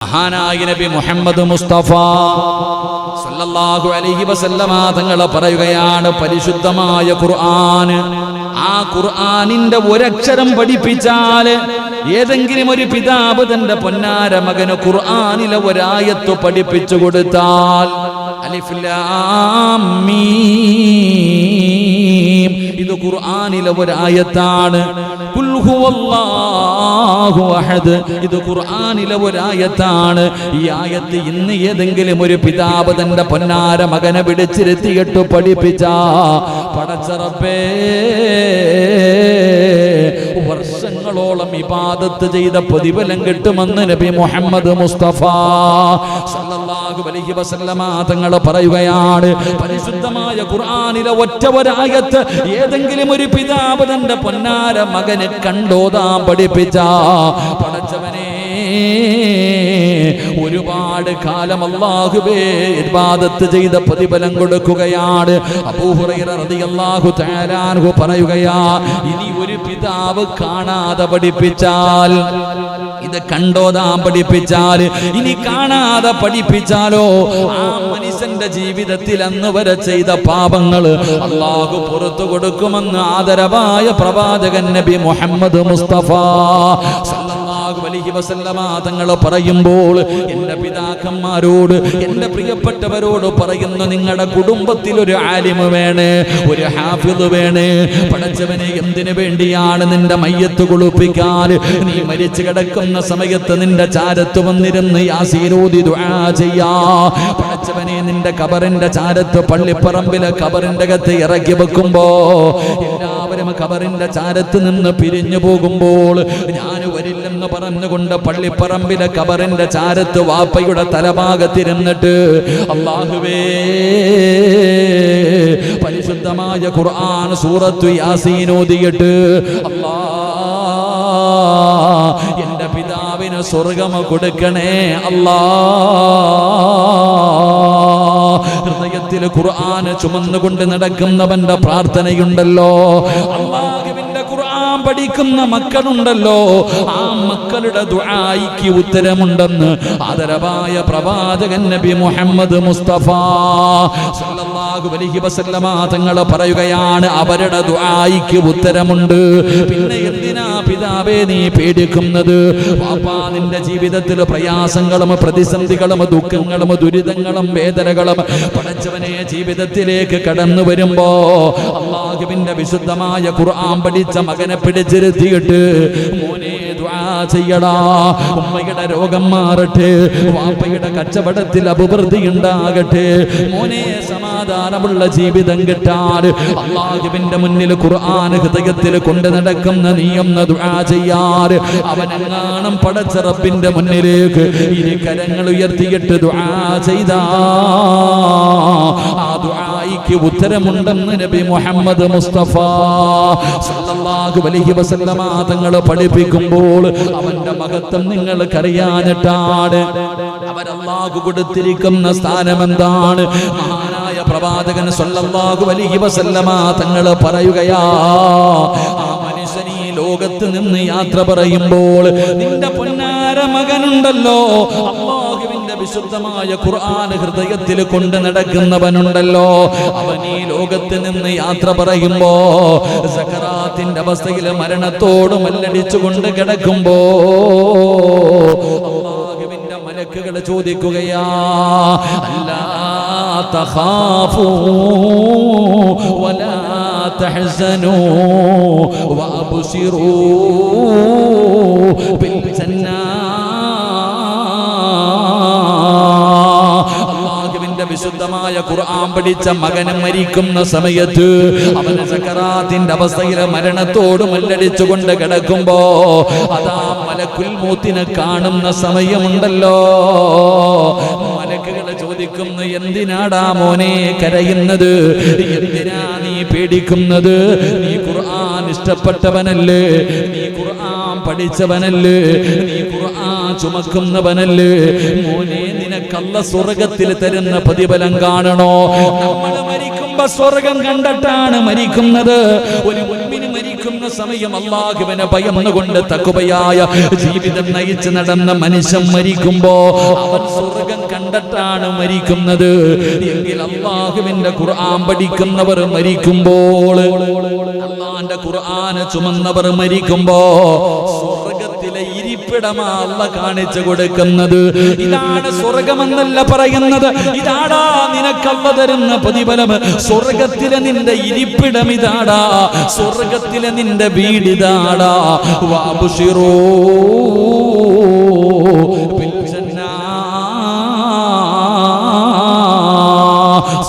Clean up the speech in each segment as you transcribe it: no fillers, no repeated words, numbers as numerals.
മഹാനായ നബി മുഹമ്മദ് മുസ്തഫ സല്ലല്ലാഹു അലൈഹി വസല്ലമ തങ്ങൾ പറയുകയാണ്, പരിശുദ്ധമായ ഖുർആൻ, ആ ഖുർആനിന്റെ ഒരക്ഷരം പഠിപ്പിച്ചാൽ, ഏതെങ്കിലും ഒരു പിതാവ് തന്റെ പൊന്നാര മകന് ഖുർആനിലെ ഒരായത്ത് പഠിപ്പിച്ചു കൊടുത്താൽ, അലിഫ് ലാം മീം, ഇത് ഖുർആനിലെ ഒരായത്താണ്. ഖുൽ ഹുവല്ലാഹു അഹദ്, ഇത് ഖുർആനിലെ ഒരായത്താണ്. ഈ ആയത്ത് ഇന്ന് ഏതെങ്കിലും ഒരു പിതാവ് തന്റെ പൊന്നാര മകനെ പിടിച്ചിരുത്തിയിട്ട് പഠിപ്പിച്ചാ, പടച്ച റബ്ബേ, വർഷങ്ങളോളം ഇബാദത്ത് ചെയ്ത പ്രതിഫലം കിട്ടുമെന്ന് നബി മുഹമ്മദ് മുസ്തഫ സല്ലല്ലാഹു അലൈഹി വസല്ലമ തങ്ങൾ പറയുകയാണ്. പരിശുദ്ധമായ ഖുർആനിലെ ഒറ്റ ഒരായത്ത് ഏതെങ്കിലും ഒരു പിതാവ് തന്റെ പൊന്നാര മകന് കണ്ടോതാൻ പഠിപ്പിച്ച, പടച്ചവനെ, ഒരുപാട് കാലം അല്ലാഹുവേ ഇബാദത്ത് ചെയ്ത പ്രതിഫലം കൊടുക്കുകയാണ്. അബൂ ഹുറൈറ റളിയല്ലാഹു തആല അൻഹു പറയുകയാ, ഇനി ഒരു പിതാവ് കാണാതെ പഠിപ്പിച്ചാൽ, ഇത് കണ്ടോതാൻ പഠിപ്പിച്ചാൽ, ഇനി കാണാതെ പഠിപ്പിച്ചാലോ, ആ മനുഷ്യന്റെ ജീവിതത്തിൽ അന്ന് വരെ ചെയ്ത പാപങ്ങൾ അല്ലാഹു പുറത്തു കൊടുക്കുമെന്ന് ആദരവായ പ്രവാചകൻ നബി മുഹമ്മദ് മുസ്തഫ സല്ലല്ലാഹു അലൈഹി വസല്ലമ തങ്ങൾ പറയുമ്പോൾ, എന്റെ പിതാക്കന്മാരോട്, എന്റെ പ്രിയപ്പെട്ടവരോട് പറയുന്നു, നിങ്ങളുടെ കുടുംബത്തിൽ ഒരു ആലിമ് വേണേ, ഒരു ഹാഫിദ് വേണേ. പടച്ചവനെ, എന്തിനു വേണ്ടിയാണ് നിന്റെ മയ്യത്ത് കുളിപ്പിക്കാൻ? നീ മരിച്ചു കിടക്കുന്ന സമയത്ത് നിന്റെ ചാരത്ത് വന്നിരുന്ന് യാസീൻ ഓതി ദുആ ചെയ്യാ. പടച്ചവനെ, നിന്റെ ഖബറിന്റെ ചാരത്ത് പള്ളിപ്പറമ്പിലെ ഖബറിന്റെ അകത്ത് ഇറക്കി വെക്കുമ്പോ, എല്ലാവരും ഖബറിന്റെ ചാരത്ത് നിന്ന് പിരിഞ്ഞു പോകുമ്പോൾ, ഞാൻ വരില്ലെന്ന് പറഞ്ഞുകൊണ്ട് പള്ളിപ്പറമ്പിലെ ഖബറിന്റെ ചാരത്ത് വാപ്പയുടെ തലഭാഗത്തിരുന്നിട്ട്, അല്ലാഹുവേ, പരിശുദ്ധമായ ഖുർആൻ സൂറത്തു യാസീൻ ഓതിയിട്ട്, അല്ലാ, എന്റെ പിതാവിന് സ്വർഗ്ഗം കൊടുക്കണേ അല്ലാ. ഹൃദയത്തിൽ ഖുർആൻ ചുമന്നുകൊണ്ട് നടക്കുന്നവന്റെ പ്രാർത്ഥനയുണ്ടല്ലോ, അല്ലാഹുവിന്റെ ഖുർആൻ പഠിക്കുന്ന മക്കളുണ്ടല്ലോ, ആ മക്കളുടെ ദുആയിക്ക് ഉത്തരമുണ്ടെന്ന് ആദരവായ പ്രവാചകൻ നബി മുഹമ്മദ് മുസ്തഫ സല്ലല്ലാഹു അലൈഹി വസല്ലമ തങ്ങൾ പറയുകയാണ്, അവരുടെ ദുആയിക്ക് ഉത്തരമുണ്ട്. പിന്നെ എന്തിനാ പിതാവേ നീ പേടിക്കുന്നത്? വാപ്പാ, നിന്റെ ജീവിതത്തിൽ പ്രയാസങ്ങളും പ്രതിസന്ധികളും ദുഃഖങ്ങളും ദുരിതങ്ങളും വേദനകളും പടച്ചവനെ ജീവിതത്തിലേക്ക് കടന്നു വരുമ്പോ, അല്ലാഹുവിന്റെ വിശുദ്ധമായ ഖുർആൻ പഠിച്ച മകനെ പിടിച്ചിരുത്തിയിട്ട്, മോനെ ദുആ ചെയ്യടാ, ഉമ്മയുടെ രോഗം മാറട്ടെ, വാപ്പയുടെ കച്ചവടത്തിൽ അഭിവൃദ്ധി ഉണ്ടാകട്ടെ, മോനെ സമാധാനമുള്ള ജീവിതം കിട്ടാൻ അല്ലാഹുവിന്റെ മുന്നിൽ ഖുർആൻ ഹൃദയത്തിൽ കൊണ്ട് നടക്കുന്ന നീയൊന്ന് ദുആ ചെയ്യാൻ, അവനെങ്ങാനും പടച്ച റബ്ബിന്റെ മുന്നിലേക്ക് ഇനി കരങ്ങൾ ഉയർത്തിയിട്ട് ദുആ ചെയ്താ, ആ ദുആയിക്ക് ഉത്തരമുണ്ടെന്ന് നബി മുഹമ്മദ് മുസ്തഫ സല്ലല്ലാഹു അലൈഹി വസല്ലമ തങ്ങൾ പഠിപ്പിക്കുമ്പോൾ, അവന്റെ മഹത്വം നിങ്ങൾക്കറിയാനിട്ടാണ്. അവരല്ലാഹു കൊടുത്തിരിക്കുന്ന സ്ഥാനം എന്താണ്? മഹാനായ പ്രവാചകൻ സല്ലല്ലാഹു അലൈഹി വസല്ലമ തങ്ങൾ പറയുകയാ, ആ മനുഷ്യൻ ഈ ലോകത്ത് നിന്ന് യാത്ര പറയുമ്പോൾ, നിന്റെ പൊന്നാര മകനുണ്ടല്ലോ, അല്ലാഹുവിന്റെ വിശുദ്ധമായ ഖുർആൻ ഹൃദയത്തിൽ കൊണ്ട് നടക്കുന്നവനുണ്ടല്ലോ, അവൻ ഈ ലോകത്ത് നിന്ന് യാത്ര പറയുമ്പോ, സക്കറാത്തിന്റെ അവസ്ഥയിൽ മരണത്തോട് മല്ലടിച്ചുകൊണ്ട് കിടക്കുമ്പോ, അല്ലാഹുവിന്റെ മലക്കുകൾ ചോദിക്കുകയാ, അല്ലാ തഖാഫൂ വലാ തഹ്സനൂ വഅബ്ശിറൂ ബിൽ ജന്നാ. വിശുദ്ധമായ ഖുർആൻ പഠിച്ച മകന് മരിക്കുന്ന സമയത്ത്, അവന് സക്കറാത്തിന്റെ അവസ്ഥയിൽ മരണത്തോട് മല്ലടിച്ചുകൊണ്ട് കിടക്കുമ്പോ, അതാ മലക്കുൽ മൗത്തിനെ കാണുന്ന സമയമുണ്ടല്ലോ, മലക്കുകൾ ചോദിക്കുന്നു, എന്തിനാടാ മോനെ കരയുന്നത്? എന്തിനാ നീ പേടിക്കുന്നത്? നീ ഖുർആൻ ഇഷ്ടപ്പെട്ടവനല്ലേ, നീ ഖുർആൻ പഠിച്ചവനല്ലേ, നീ ഖുർആൻ ചുമക്കുന്നവനല്ലേ, മോനെ, നിനക്കല്ല സ്വർഗത്തിൽ തരുന്ന പ്രതിഫലം കാണണോ? നമ്മൾ മരിക്കുമ്പോ സ്വർഗം കണ്ടിട്ടാണ് മരിക്കുന്നത്. ഒരു മുഅ്മിൻ മരിക്കുന്ന സമയം അല്ലാഹുവിനെ ഭയന്നുകൊണ്ട് തഖ്വയായ ജീവിതം നയിച്ച് നടന്ന മനുഷ്യൻ മരിക്കുമ്പോ അവൻ സ്വർഗ്ഗം കണ്ടിട്ടാണ് മരിക്കുന്നത് എങ്കിൽ അല്ലാഹുവിന്റെ ഖുർആൻ പഠിക്കുന്നവർ മരിക്കുമ്പോൾ, അല്ലാഹുവിന്റെ ഖുർആൻ ചുമന്നവർ മരിക്കുമ്പോ സ്വർഗ്ഗത്തിലെ ഇരിപ്പിടമാ അല്ലാഹ് കാണിച്ചു കൊടുക്കുന്നത്. ഇതാണ് സ്വർഗ്ഗമെന്നല്ല പറയുന്നത്, ഇതാടാ നിനക്കല്ല തരുന്ന പ്രതിഫലം. സ്വർഗ്ഗത്തിലെ നിന്റെ ഇരിപ്പിടം ഇതാടാ, സ്വർഗ്ഗത്തിലെ നിന്റെ വീടിതാടാ. വഅബ്ശിറൂ ബിൽ ജന്നാ,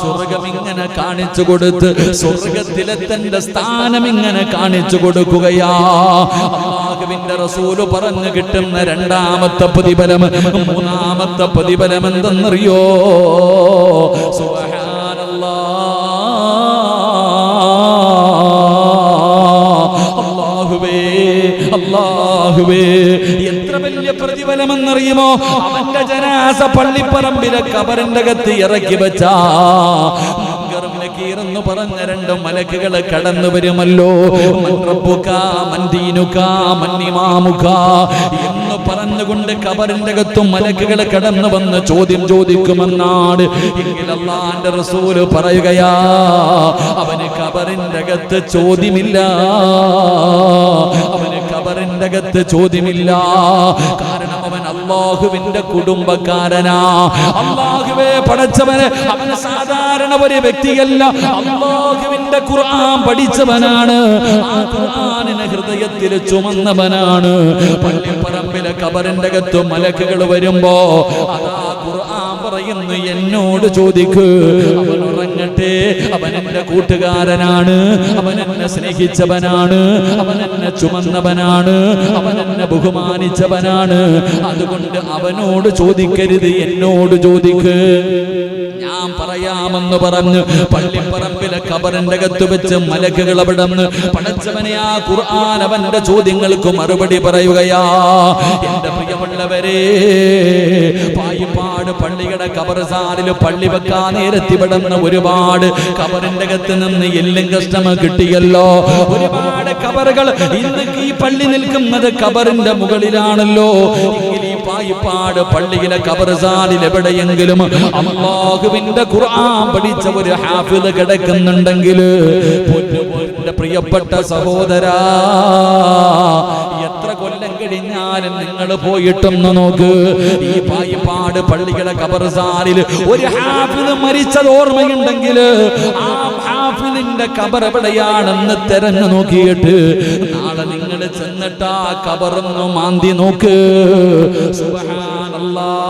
സ്വർഗ്ഗം ഇങ്ങനെ കാണിച്ചു കൊടുത്ത് സ്വർഗ്ഗത്തിലെ തന്റെ സ്ഥാനം ഇങ്ങനെ കാണിച്ചു കൊടുക്കുകയാ. അല്ലാഹുവിന്റെ റസൂല് പറഞ്ഞു കിട്ടുന്ന രണ്ടാമത്തെ പ്രതിഫലം, മൂന്നാമത്തെ പ്രതിഫലം എന്തെന്നറിയോ? അല്ലാഹുവേ, എത്ര വലിയ പ്രതിഫലമെന്നറിയുമോ? അവന്റെ ജനാസ പള്ളിപ്പറമ്പിലെ ഖബറിന്റെ അകത്ത് ഇറക്കി വെച്ചാ എന്ന് പറഞ്ഞ രണ്ട് മലക്കുകൾ കടന്നു വരുമല്ലോ. എന്ന് പറഞ്ഞുകൊണ്ട് ഖബറിന്റെ അകത്തും മലക്കുകൾ കടന്നു വന്ന് ചോദ്യം ചോദിക്കുമെന്നാണ്. എങ്കിൽ അല്ലാഹുവിന്റെ റസൂല് പറയുകയാ, അവന് ഖബറിന്റെ അകത്ത് ചോദ്യമില്ല, അവന് ഖബറിന്റെ അകത്ത് ചോദ്യമില്ല. കാരണം അവൻ അല്ലാഹുവിന്റെ കുടുംബക്കാരനാ. അല്ലാഹുവേ പടച്ചവനെ, അവൻ സാധാരണ ഒരു വ്യക്തിയല്ല, അല്ലാഹുവിന്റെ ഖുർആൻ പഠിച്ചവനാണ്, ആ ഖുർആനിനെ ഹൃദയത്തിൽ ചുമന്നവനാണ്. പള്ളിപ്പറമ്പിലെ ഖബറിന്റെ അകത്ത് മലക്കുകൾ വരുമ്പോ അതാ ഖുർആൻ പറയുന്നു, എന്നോട് ചോദിക്ക്. അവൻ ഉറങ്ങട്ടെ, അവൻ എന്റെ കൂട്ടുകാരനാണ്, അവൻ എന്നെ സ്നേഹിച്ചവനാണ്, അവൻ എന്നെ ചുമന്നവനാണ്, അവൻ എന്നെ ബഹുമാനിച്ചവനാണ്. അതുകൊണ്ട് അവനോട് ചോദിക്കരുത്, എന്നോട് ചോദിക്ക്, ഞാൻ പറയാമെന്ന് പറഞ്ഞ് പള്ളിപ്പറമ്പിലെ ഖബറിന്റെ അകത്ത് വെച്ച് മലക്കുകൾ അവിടെ നിന്ന് പടച്ചവനെ ആ ഖുർആൻ അവന്റെ ചോദ്യങ്ങൾക്ക് മറുപടി പറയുകയാ. എന്റെ പ്രിയമുള്ളവരെ, പായിപ്പാട് പള്ളിയുടെ ഖബർസ്ഥാനിൽ പള്ളി വെക്കാൻ നേരത്തിവിടുന്ന ഒരുപാട് ഖബറിന്റെ അകത്ത് നിന്ന് എല്ലും കഷ്ടം കിട്ടിയല്ലോ. ഒരുപാട് ഖബറുകൾ ഇന്ന് ഈ പള്ളി നിൽക്കുന്നത് ഖബറിന്റെ മുകളിലാണല്ലോ. എങ്കിൽ ഈ പായിപ്പാട് പള്ളിയിലെ ഖബർസ്ഥാനിൽ എവിടെയെങ്കിലും അല്ലാഹുവിന്റെ ഖുർആൻ പഠിച്ച ഒരു ഹാഫിദ് കിടക്കുന്നുണ്ടെങ്കിൽ, പൊന്നുപോലെ പ്രിയപ്പെട്ട സഹോദരാ, എത്ര കൊല്ലം കഴിഞ്ഞാലും നിങ്ങൾ പോയിട്ടൊന്ന് നോക്ക്, ഈ പായിപ്പാട് പള്ളികളെ ഖബർസ്ഥാനിൽ ഒരു ഹാഫിദ് മരിച്ചത് ഓർമ്മയുണ്ടെങ്കിൽ ആ ഹാഫിദിന്റെ ഖബർ എവിടെയാണെന്ന് തെരഞ്ഞു നോക്കിയിട്ട് നാളെ നിങ്ങൾ ചെന്നിട്ട് ആ ഖബറൊന്ന് മാന്തി നോക്ക്. സുബ്ഹാനല്ലാഹ്,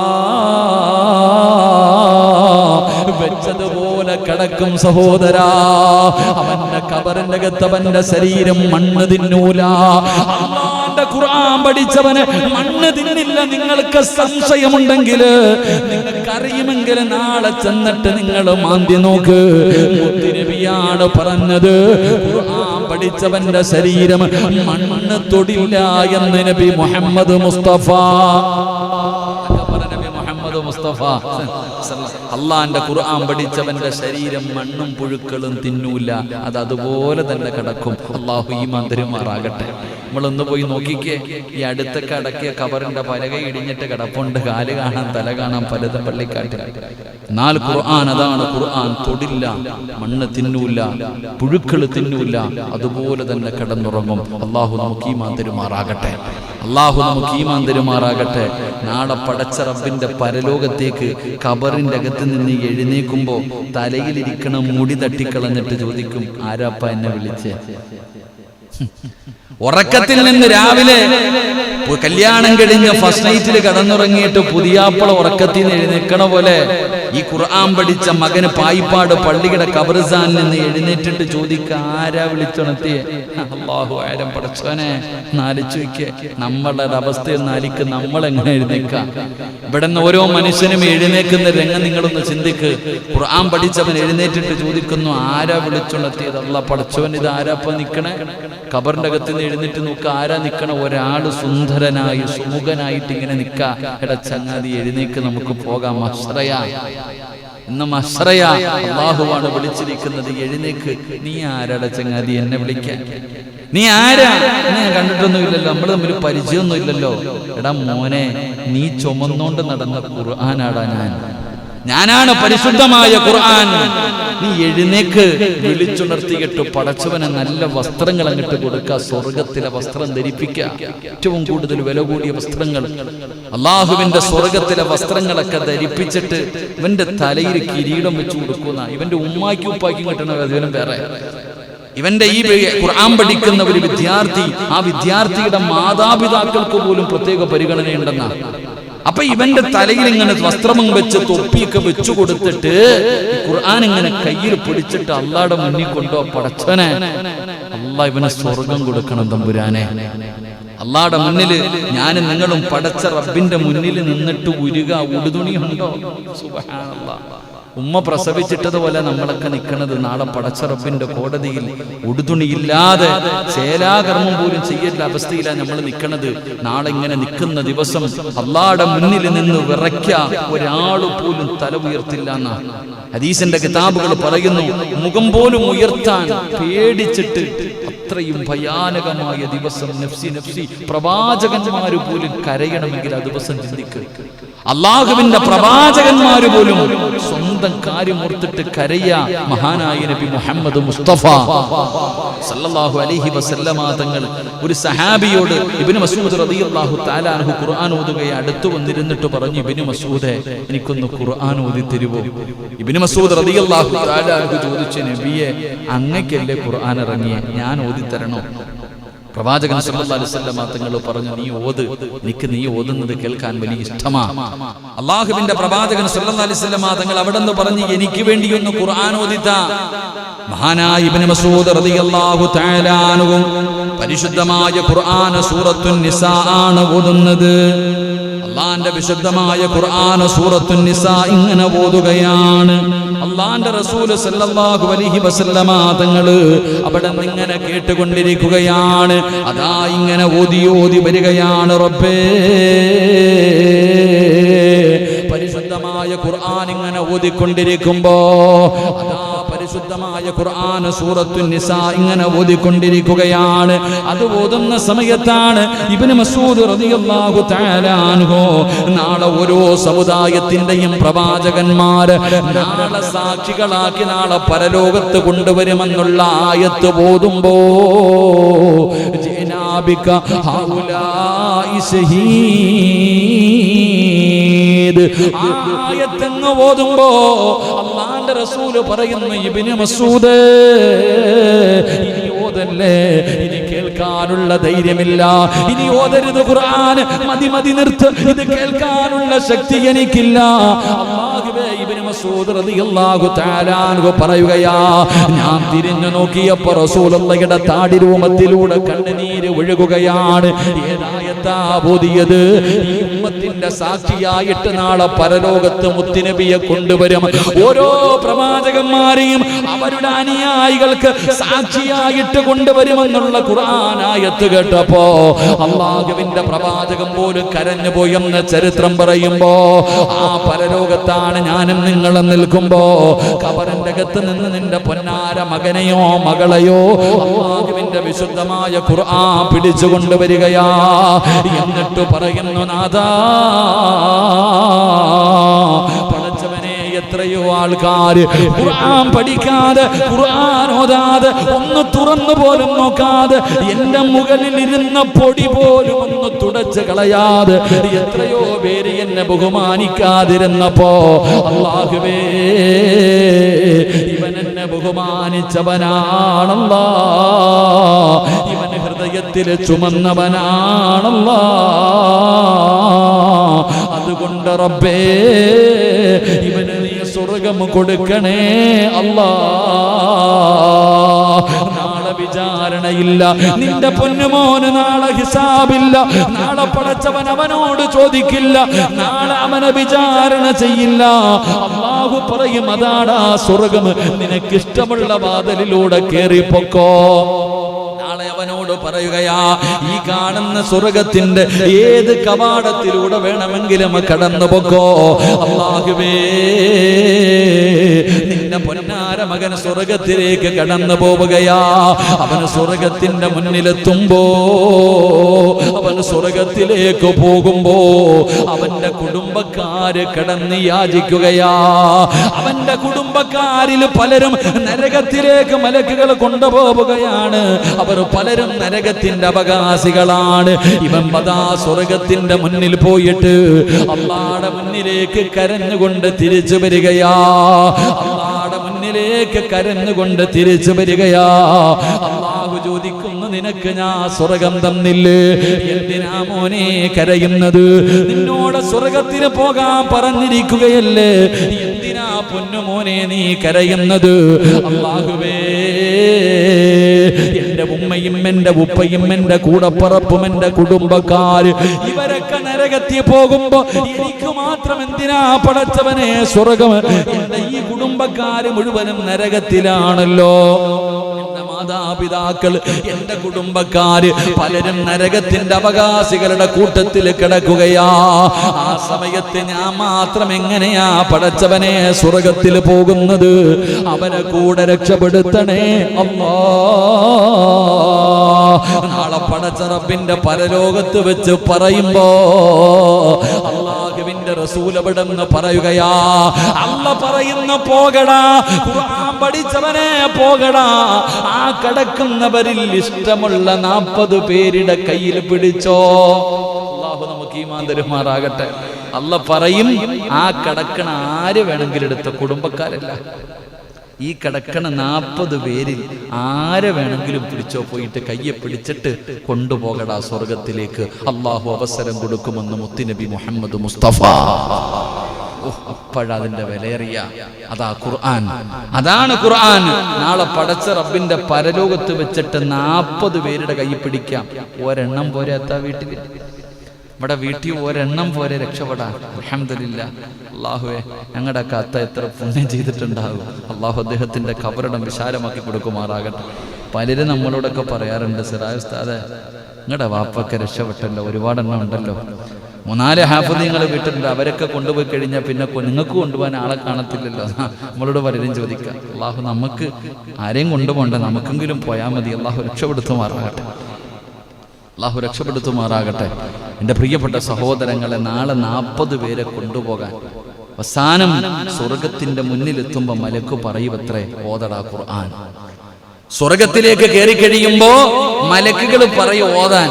വെച്ചതുപോലെ കിടക്കും സഹോദരാ. അവന്റെ ഖബറിന്റെ അകത്ത് അവന്റെ ശരീരം മണ്ണ് തിന്നൂല. അല്ലാഹുവിന്റെ ഖുർആൻ പഠിച്ചവന് മണ്ണ് തിന്നില്ല. നിങ്ങൾക്ക് സംശയമുണ്ടെങ്കിൽ, നിങ്ങൾക്കറിയുമെങ്കിൽ നാളെ ചെന്നിട്ട് നിങ്ങൾ മാന്തി നോക്ക്. മുത്തുനബിയാണ് പറഞ്ഞത്, ഖുർആൻ പഠിച്ചവന്റെ ശരീരം മണ്ണ് തൊടില്ല എന്ന് നബി മുഹമ്മദ് മുസ്തഫ. അള്ളാന്റെ ഖുർആൻ പഠിച്ചവന്റെ ശരീരം മണ്ണും പുഴുക്കളും തിന്നൂല, അത് അതുപോലെ തന്നെ കിടക്കും. അള്ളാഹു ഈമാൻ തരുമാറാകട്ടെ. നമ്മളൊന്ന് പോയി നോക്കിക്കേ, ഈ അടുത്തൊക്കെ അടക്കിയ ഖബറിന്റെ പലക ഇടിഞ്ഞിട്ട് കിടപ്പുണ്ട്, കാല് കാണാൻ തല കാണാൻ പലതും പള്ളിക്കാട്ടിൽ. എന്നാൽ ഖുർആൻ അതാണ്, ഖുർആൻ തൊടില്ല, മണ്ണ് തിന്നൂല, പുഴുക്കൾ തിന്നൂല, അതുപോലെ തന്നെ കിടന്നുറങ്ങും. അള്ളാഹു നമുക്ക് ഈമാൻ തരുമാറാകട്ടെ. അള്ളാഹു നമുക്ക് ഈമാൻ തരുമാറാകട്ടെ. നാളെ പടച്ച റബ്ബിന്റെ പരലോകത്തേക്ക് ഖബറിന്റെ അകത്ത് നിന്ന് എഴുന്നേക്കുമ്പോ തലയിലിരിക്കണ മുടി തട്ടിക്കളഞ്ഞിട്ട് ചോദിക്കും, ആരാപ്പ എന്നെ വിളിച്ചേ? ഉറക്കത്തിൽ നിന്ന് രാവിലെ കല്യാണം കഴിഞ്ഞ് ഫസ്റ്റ് നൈറ്റിൽ കടന്നുറങ്ങിയിട്ട് പുതിയാപ്പള ഉറക്കത്തിൽ നിന്ന് എഴുന്നേക്കണ പോലെ ഈ ഖുർആൻ പഠിച്ച മകന് പായിപ്പാട് പള്ളിയുടെ ഖബർസ്ഥാനിൽ നിന്ന് എഴുന്നേറ്റിട്ട് ചോദിക്ക, ആരാ വിളിച്ചുണർത്തിയേ? അല്ലാഹു ആരം പടച്ചോനെ, നാലിച്ചു വെക്ക്. നമ്മളുടെ അവസ്ഥയിൽ നാലിക്ക് നമ്മൾ എങ്ങനെ എഴുന്നേക്കാം? ഇവിടെ നിന്ന് ഓരോ മനുഷ്യനും എഴുന്നേക്കുന്ന രംഗം നിങ്ങളൊന്ന് ചിന്തിക്ക്. ഖുർആൻ പഠിച്ചവൻ എഴുന്നേറ്റിട്ട് ചോദിക്കുന്നു, ആരാ വിളിച്ചുണർത്തിയത്? അല്ലാ പടച്ചോൻ, ഇത് ആരാപ്പ നിക്കണേ? ഖബറിന്റെ അകത്ത് നിന്ന് എഴുന്നേറ്റ് നോക്ക, ആരാ നിക്കണ? ഒരാള് സുന്ദരനായി സുമുഖനായിട്ട് ഇങ്ങനെ നിക്ക. എടാ ചങ്ങാതി, എഴുന്നേക്ക്, നമുക്ക് പോകാം. മസ്റയാ, ഇന്ന് മശ്റയ അല്ലാഹുവാണ് വിളിച്ചിരിക്കുന്നത്, എഴുന്നേക്ക്. നീ ആരാടാ ചങ്ങാതി എന്നെ വിളിക്കാൻ? നീ ആരാ? ഞാൻ കണ്ടിട്ടൊന്നും ഇല്ലല്ലോ, നമ്മൾ തമ്മിൽ പരിചയമൊന്നും ഇല്ലല്ലോ. എടാ മോനെ, നീ ചുമന്നോണ്ട് നടന്ന ഖുർആനാടാ ഞാനാണ് പരിശുദ്ധമായ ഖുർആൻ. നീ എഴുന്നേക്ക്. വിളിച്ചുണർത്തിയിട്ട് പടച്ചവനെ നല്ല വസ്ത്രങ്ങൾ അങ്ങോട്ട് കൊടുക്കുക, സ്വർഗത്തിലെ വസ്ത്രം ധരിപ്പിക്കുക, ഏറ്റവും കൂടുതൽ വില കൂടിയ വസ്ത്രങ്ങൾ, അള്ളാഹുവിന്റെ സ്വർഗത്തിലെ വസ്ത്രങ്ങളൊക്കെ ധരിപ്പിച്ചിട്ട് ഇവന്റെ തലയിൽ കിരീടം വെച്ച് കൊടുക്കുന്ന, ഇവന്റെ ഉമ്മാക്കും ഉപ്പാക്കും കിട്ടണ അതിനും വേറെ. ഇവന്റെ ഈ ഖുർആൻ പഠിക്കുന്ന ഒരു വിദ്യാർത്ഥി, ആ വിദ്യാർത്ഥിയുടെ മാതാപിതാക്കൾക്ക് പോലും പ്രത്യേക പരിഗണനയുണ്ടെന്നാണ്. അപ്പൊ ഇവന്റെ തലയിൽ ഇങ്ങനെ വസ്ത്രവും വെച്ച് തൊപ്പിയൊക്കെ വെച്ചു കൊടുത്തിട്ട് ഖുർആൻ ഇങ്ങനെ കയ്യിൽ പിടിച്ചിട്ട് അള്ളാടെ മുന്നിൽ കൊണ്ടോ, പടച്ചവനെ അള്ളാ ഇവന് സ്വർഗം കൊടുക്കണം തമ്പുരാനെ. അള്ളാടെ മുന്നിൽ ഞാനും നിങ്ങളും പടച്ച റബ്ബിന്റെ മുന്നിൽ നിന്നിട്ട് ഉരുക. ഉടുതുണിയുണ്ടോ? സുബ്ഹാനല്ലാഹ്. ഉമ്മ പ്രസവിച്ചിട്ടതുപോലെ നമ്മളൊക്കെ നിൽക്കുന്നത് നാളെ പടച്ച റബ്ബിന്റെ കോടതിയിൽ ഉടുതുണിയില്ലാതെ ചേലാകർമ്മം പോലും ചെയ്യേണ്ട അവസ്ഥയിലാണ് നമ്മൾ നിൽക്കുന്നത്. നാളെ ഇങ്ങനെ നിൽക്കുന്ന ദിവസം അള്ളാഹുടെ മുന്നിൽ നിന്ന് വിറയ്ക്ക ഒരാൾ പോലും തല ഉയർത്തില്ല എന്നാണ് ഹദീസിന്റെ കിതാബുകൾ പറയുന്നു. മുഖം പോലും ഉയർത്താൻ പേടിച്ചിട്ട് അത്രയും ഭയാനകമായ ദിവസം. നഫ്സി നഫ്സി പ്രവാചകന്മാര് പോലും കരയണമെങ്കിൽ ആ ദിവസം ചിന്തിക്കുക. അള്ളാഹുവിന്റെ പ്രവാചകന്മാര് പോലും സ്വന്തം കാര്യം ഓർത്തിട്ട് കരയ. മഹാനായ നബി മുഹമ്മദ് മുസ്തഫ സല്ലല്ലാഹു അലൈഹി വസല്ലമ തങ്ങൾ ഒരു സഹാബിയോട്, ഇബ്നു മസ്ഊദ് റളിയല്ലാഹു തആല അൻഹു ഖുർആൻ ഓതുകയെ അടുത്ത് വന്നിരുന്നിട്ട് പറഞ്ഞു, ഇബ്നു മസ്ഊദേ എനിക്കൊന്ന് ഖുർആൻ ഓതി തരുവോ? ഇബ്നു മസ്ഊദ് റളിയല്ലാഹു തആല അൻഹു ചോദിച്ചു, നബിയെ അങ്ങക്കല്ലേ ഖുർആൻ ഇറങ്ങിയേ, ഞാൻ ഓതി തരണോ? പ്രവാചകൻ സല്ലല്ലാഹു അലൈഹി വസല്ലം തങ്ങൾ പറഞ്ഞു, നീ ഓത്, എനിക്ക് നീ ഓതുന്നത് കേൾക്കാൻ വലിയ ഇഷ്ടമാണ്. അള്ളാഹുവിന്റെ പ്രവാചകൻ സല്ലല്ലാഹു അലൈഹി വസല്ലം തങ്ങൾ അവിടെ നിന്ന് പറഞ്ഞു, എനിക്ക് വേണ്ടി ഒന്ന് ഖുർആൻ ഓതിത്താ. മഹാനായ ഇബ്നു മസ്ഊദ് റളിയല്ലാഹു തആല അൻഹു പരിശുദ്ധമായ ഖുർആൻ സൂറത്തുൻ നിസാ ആണ് ഓതുന്നത്. അള്ളാന്റെ വിശുദ്ധമായ ഖുർആൻ സൂറത്തുൻ നിസാ ഇങ്ങനെ ഓതുകയാണ്. അള്ളാന്റെ റസൂൽ സല്ലല്ലാഹു അലൈഹി വസല്ലമ തങ്ങള് അവിടെ ഇങ്ങനെ കേട്ടുകൊണ്ടിരിക്കുകയാണ്. അതാ ഇങ്ങനെ ഓതി ഓതി വരികയാണ്. റബ്ബേ, പരിശുദ്ധമായ ഖുർആൻ ഇങ്ങനെ ഓതിക്കൊണ്ടിരിക്കുമ്പോ അതാ പരിശുദ്ധമായ ഖുർആൻ സൂറത്തുൻ നിസാ ഇങ്ങനെ ഓതിക്കൊണ്ടിരിക്കുകയാണ്. അത് ഓതുന്ന സമയത്താണ് ഇബ്നു മസ്ഊദ് റളിയല്ലാഹു തആല അൻഹു നാളെ ഓരോ സമുദായത്തിന്റെയും പ്രവാചകന്മാര് നാളെ സാക്ഷികളാക്കി നാളെ പരലോകത്ത് കൊണ്ടുവരുമെന്നുള്ള ആയത്ത് ഓതുമ്പോ ജിനാബിക ഹൗലാഇ ശഹീദ് ആയത്തങ്ങ് ഓതുമ്പോ അല്ലാഹുവിന്റെ റസൂല് പറയുന്നു, ഇബ്നു മസ്ഊദ് ഇനി ഓതല്ലേ, ഇനി കേൾക്കാനുള്ള ധൈര്യമില്ല, ഇനി ഓതരുത് ഖുർആൻ, മതി മതി നിർത്ത്, ഇത് കേൾക്കാനുള്ള ശക്തി എനിക്കില്ല. അല്ലാഹുവേ, ഇബ്നു മസ്ഊദ് റളിയല്ലാഹു തആല അൻഹു പറയുകയാ, ഞാൻ തിരിഞ്ഞു നോക്കിയപ്പോൾ റസൂലുള്ളാഹിയുടെ താടിരൂമത്തിലൂടെ കണ്ണുനീര് ഒഴുകുകയാണ്. ഏതായത്താ ഓതിയത്? ഈ ഉമ്മത്തിന്റെ സാക്ഷിയായിട്ട് നാളെ പരലോകത്ത് മുത്തുനബിയെ കൊണ്ടുവരും. ഓരോ പ്രവാചകന്മാരെയും അവരുടെ അനുയായികൾക്ക് സാക്ഷിയായിട്ട് കൊണ്ടുവരുമെന്നുള്ള ഖുർആനായത്ത് കേട്ടപ്പോ അല്ലാഹുവിന്റെ പ്രവാചകൻ പോലും കരഞ്ഞു പോയെന്ന ചരിത്രം പറയുമ്പോ ആ പരലോകത്താണ് ഞാനും നിങ്ങളും നിൽക്കുമ്പോ ഖബറിന്റെ അകത്ത് നിന്ന് നിന്റെ പൊന്നാര മകനെയോ മകളെയോ അല്ലാഹുവിന്റെ വിശുദ്ധമായ ഖുർആൻ പിടിച്ചു കൊണ്ടുവരികയാ. എന്നിട്ട് പറയുന്നു, നാഥാ, പടച്ചവനെ, എത്രയോ ആൾക്കാര് ഖുർആൻ പഠിക്കാതെ ഖുർആൻ ഓതാതെ ഒന്ന് തുറന്നു പോലും നോക്കാതെ എന്റെ മുകളിൽ ഇരുന്ന പൊടി പോലും ഒന്ന് തുടച്ച് കളയാതെ എത്രയോ പേര് എന്നെ ബഹുമാനിക്കാതിരുന്നപ്പോ അല്ലാഹുവേ, ഇവൻ എന്നെ ബഹുമാനിച്ചവനാണല്ലാ, ഇവൻ ഹൃദയത്തിൽ ചുമന്നവനാണല്ലാ. അതുകൊണ്ട് റബ്ബേ, ഇവന് നീ സ്വർഗം കൊടുക്കണേ അല്ലാ. നാളെ വിചാരണയില്ല, നിന്റെ പൊന്നുമോന് നാളെ ഹിസാബില്ല, നാളെ പടച്ചവൻ അവനോട് ചോദിക്കില്ല, നാളെ അവനെ വിചാരണ ചെയ്യില്ല. അല്ലാഹു പറയും, അതാടാ സ്വർഗം, നിനക്കിഷ്ടമുള്ള വാതിലിലൂടെ കേറിപ്പോക്കോ. നാളെ അവനോട് പറയുകയാ, ഈ കാണുന്ന സ്വർഗത്തിന്റെ ഏത് കവാടത്തിലൂടെ വേണമെങ്കിലും കടന്നു പൊക്കോ. അല്ലാഹുവേ, നിന്റെ പൊന്നാര മകൻ സ്വർഗത്തിലേക്ക് കടന്നു പോവുകയാ. അവൻ സ്വർഗത്തിന്റെ മുന്നിലെത്തുമ്പോ, അവൻ സ്വർഗത്തിലേക്ക് പോകുമ്പോ അവന്റെ കുടുംബക്കാര് കടന്ന് യാചിക്കുകയാ. അവന്റെ കുടുംബക്കാരിൽ പലരും നരകത്തിലേക്ക് മലക്കുകൾ കൊണ്ടുപോവുകയാണ്. അവർ പലരും നരകത്തിന്റെ അവകാശികളാണ്. ഇവൻ പതാ സ്വർഗത്തിന്റെ മുന്നിൽ പോയിട്ട് അല്ലാഹുവിന്റെ മുന്നിലേക്ക് കരഞ്ഞുകൊണ്ട് തിരിച്ചു വരികയാ. അല്ലാഹുവിന്റെ മുന്നിലേക്ക് കരഞ്ഞുകൊണ്ട് തിരിച്ചു വരികയാ. അല്ലാഹു ചോദിക്കുന്നു, നിനക്ക് ഞാൻ സ്വർഗം തന്നില്ലേ? എന്തിനാ മോനെ കരയുന്നത്? നിന്നോട് സ്വർഗത്തിന് പോകാൻ പറഞ്ഞിരിക്കുകയല്ലേ? എന്തിനാ പൊന്നുമോനെ നീ കരയുന്നത്? അല്ലാഹുവേ, എന്റെ ഉമ്മയും എന്റെ ഉപ്പയും എന്റെ കൂടപ്പറപ്പും എന്റെ കുടുംബക്കാര് ഇവരൊക്കെ നരകത്തിൽ പോകുമ്പോ എനിക്ക് മാത്രം എന്തിനാ പടച്ചവനെ സ്വർഗം? എന്റെ ഈ കുടുംബക്കാര് മുഴുവനും നരകത്തിലാണല്ലോ. എന്റെ മാതാപിതാക്കൾ, എന്റെ കുടുംബക്കാര് പലരും നരകത്തിന്റെ അവകാശികളുടെ കൂട്ടത്തിൽ കിടക്കുകയാ. ആ സമയത്ത് ഞാൻ മാത്രം എങ്ങനെയാ പടച്ചവനെ സ്വർഗത്തിൽ പോകുന്നത്? അവരെ കൂടെ രക്ഷപ്പെടുത്തണേ അല്ലാ. നാളെ പടച്ച റബ്ബിന്റെ പരലോകത്ത് വെച്ച് പറയുമ്പോ അല്ലാഹുവിന്റെ റസൂൽ അവിടെന്ന് പറയുകയാ, അല്ല പറയുന്ന പോകടാ, ഖുർആൻ പഠിച്ചവനെ പോകടാ. ആ കിടക്കുന്നവരിൽ ഇഷ്ടമുള്ള 40 പേരുടെ കയ്യിൽ പിടിച്ചോ. അല്ലാഹു നമുക്ക് ഈമാൻ തരുമാറാകട്ടെ. അല്ല പറയും, ആ കിടക്കണ ആര് വേണമെങ്കിലും എടുത്ത കുടുംബക്കാരല്ല, ഈ കിടക്കണ 40 പേരിൽ ആരെ വേണമെങ്കിലും പിടിച്ചോ, പോയിട്ട് കയ്യെ പിടിച്ചിട്ട് കൊണ്ടുപോകടാ സ്വർഗത്തിലേക്ക്. അള്ളാഹു അവസരം കൊടുക്കുമെന്ന് മുത്തുനബി മുഹമ്മദ് മുസ്തഫ. അപ്പോഴതിന്റെ വിലയേറിയ അതാ ഖുർആൻ. അതാണ് ഖുർആൻ. നാളെ പടച്ച റബ്ബിന്റെ പരലോകത്ത് വെച്ചിട്ട് 40 പേരുടെ കൈ പിടിക്കാം. ഒരെണ്ണം പോരെ എത്താ വീട്ടിൽ? ഇവിടെ വീട്ടിൽ ഒരെണ്ണം പോരെ രക്ഷപ്പെടാൻ? അൽഹംദുലില്ലാഹ്. അല്ലാഹുവേ, ഞങ്ങളുടെ അത്ത എത്ര പുണ്യം ചെയ്തിട്ടുണ്ടാകും. അള്ളാഹു അദ്ദേഹത്തിന്റെ ഖബറിടം വിശാലമാക്കി കൊടുക്കുമാറാകട്ടെ. പലരും നമ്മളോടൊക്കെ പറയാറുണ്ട്, സിറാജ് ഉസ്താദേ, നിങ്ങളുടെ വാപ്പൊക്കെ രക്ഷപ്പെട്ടല്ലോ, ഒരുപാടെണ്ണം ഉണ്ടല്ലോ, 3-4 ഹാഫിളീങ്ങൾ വീട്ടിലുണ്ട്, അവരൊക്കെ കൊണ്ടുപോയി കഴിഞ്ഞാൽ പിന്നെ നിങ്ങൾക്ക് കൊണ്ടുപോകാൻ ആളെ കാണത്തില്ലല്ലോ. നമ്മളോട് പലരും ചോദിക്കാം. അള്ളാഹു നമുക്ക് ആരെയും കൊണ്ടുപോകണ്ട, നമുക്കെങ്കിലും പോയാൽ മതി. അള്ളാഹു രക്ഷപ്പെടുത്തുമാറാകട്ടെ. അള്ളാഹു രക്ഷപ്പെടുത്തുമാറാകട്ടെ. എൻ്റെ പ്രിയപ്പെട്ട സഹോദരങ്ങളെ, നാളെ 40 പേരെ കൊണ്ടുപോകാൻ അവസാനം സ്വർഗത്തിന്റെ മുന്നിലെത്തുമ്പോ മലക്ക് പറയുവത്രേ, ഓതടാ ഖുർആൻ. സ്വർഗത്തിലേക്ക് കയറി കഴിയുമ്പോ മലക്കുകൾ പറയും ഓതാൻ.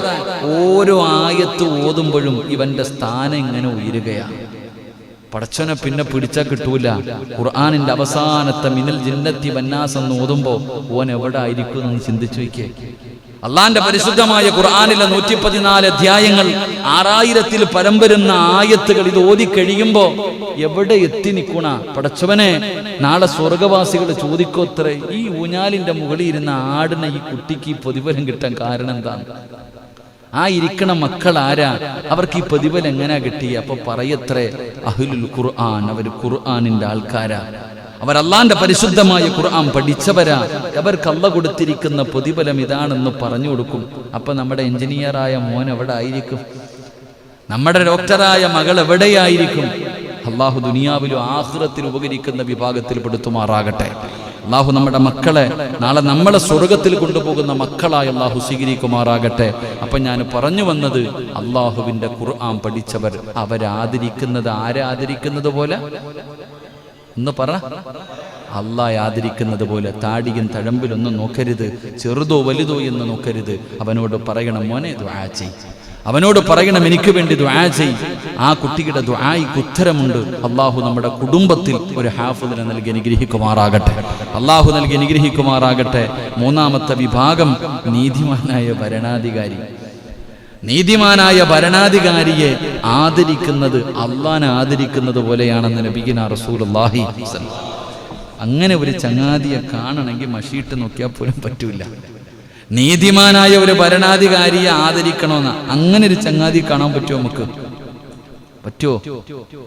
ഓരോ ആയത്ത് ഓതുമ്പോഴും ഇവന്റെ സ്ഥാനം ഇങ്ങനെ ഉയരുകയാണ്. പടച്ചവനെ പിന്നെ പിടിച്ചാൽ കിട്ടൂല. ഖുർആനിന്റെ അവസാനത്തെ മിനൽ ജിന്നത്തി വന്നാസ് എന്ന് ഓതുമ്പോ ഓൻ എവിടെ ആയിരിക്കും എന്ന് ചിന്തിച്ചു വയ്ക്കേ. അള്ളാന്റെ പരിശുദ്ധമായ ഖുർആനിലെ 114 അധ്യായങ്ങൾ, 6000-ൽ പരം വരുന്ന ആയത്തുകൾ ഇത് ഓതി കഴിയുമ്പോ എവിടെ എത്തി നിൽക്കണ പടച്ചവനെ? നാളെ സ്വർഗവാസികൾ ചോദിക്കോത്രേ, ഈ ഊഞ്ഞാലിന്റെ മുകളിൽ ഇരുന്ന ആടിന ഈ കുട്ടിക്ക് ഈ പ്രതിഫലം കിട്ടാൻ കാരണം എന്താണ്? ആ ഇരിക്കണ മക്കൾ ആരാ? അവർക്ക് ഈ പ്രതിഫലം എങ്ങനെയാ കിട്ടിയ? അപ്പൊ പറയത്രേ, അഹ്ലുൽ ഖുർആൻ, അവർ ഖുർആനിന്റെ ആൾക്കാരാ, അവർ അള്ളാന്റെ പരിശുദ്ധമായ ഖുർആൻ പഠിച്ചവരാ, അവർക്ക് അള്ള കൊടുത്തിരിക്കുന്ന പ്രതിഫലം ഇതാണെന്ന് പറഞ്ഞു കൊടുക്കും. അപ്പൊ നമ്മുടെ എഞ്ചിനീയറായ മോൻ എവിടെ ആയിരിക്കും? നമ്മുടെ ഡോക്ടറായ മകൾ എവിടെയായിരിക്കും? അള്ളാഹു ദുനിയാവിലും ആഖിറത്തിലും ഉപകരിക്കുന്ന വിഭാഗത്തിൽ പെടുത്തുമാറാകട്ടെ. അള്ളാഹു നമ്മുടെ മക്കളെ നാളെ നമ്മളെ സ്വർഗത്തിൽ കൊണ്ടുപോകുന്ന മക്കളായി അള്ളാഹു സ്വീകരിക്കുമാറാകട്ടെ. അപ്പൊ ഞാൻ പറഞ്ഞു വന്നത്, അള്ളാഹുവിന്റെ ഖുർആൻ പഠിച്ചവർ അവരാദരിക്കുന്നത് ആരാദരിക്കുന്നത് പോലെ ഒന്ന് പറ. അള്ളാഹ് ആദരിക്കുന്നത് പോലെ താടിയും തഴമ്പിലൊന്നും നോക്കരുത്, ചെറുതോ വലുതോ എന്ന് നോക്കരുത്. അവനോട് പറയണം, മോനെ ദുആ ചെയ്. അവനോട് പറയണം, എനിക്ക് വേണ്ടി ദുആ ചെയ്. ആ കുട്ടിയുടെ ദുആയ്ക്ക് ഉത്തരമുണ്ട്. അള്ളാഹു നമ്മുടെ കുടുംബത്തിൽ ഒരു ഹാഫിദിനെ നൽകി അനുഗ്രഹിക്കുമാറാകട്ടെ. അള്ളാഹു നൽകി അനുഗ്രഹിക്കുമാറാകട്ടെ. 3-ാമത്തെ വിഭാഗം നീതിമാനായ ഭരണാധികാരി. നീതിമാനായ ഭരണാധികാരിയെ ആദരിക്കുന്നത് അള്ളാനെ ആദരിക്കുന്നത് പോലെയാണെന്ന് നബിയിന റസൂലുള്ളാഹി. അങ്ങനെ ഒരു ചങ്ങാതിയെ കാണണമെങ്കിൽ മഷീട്ട് നോക്കിയാൽ പോലും പറ്റൂല. നീതിമാനായ ഒരു ഭരണാധികാരിയെ ആദരിക്കണമെന്ന് അങ്ങനെ ഒരു ചങ്ങാതി കാണാൻ പറ്റുമോ നമുക്ക്? പറ്റുമോ?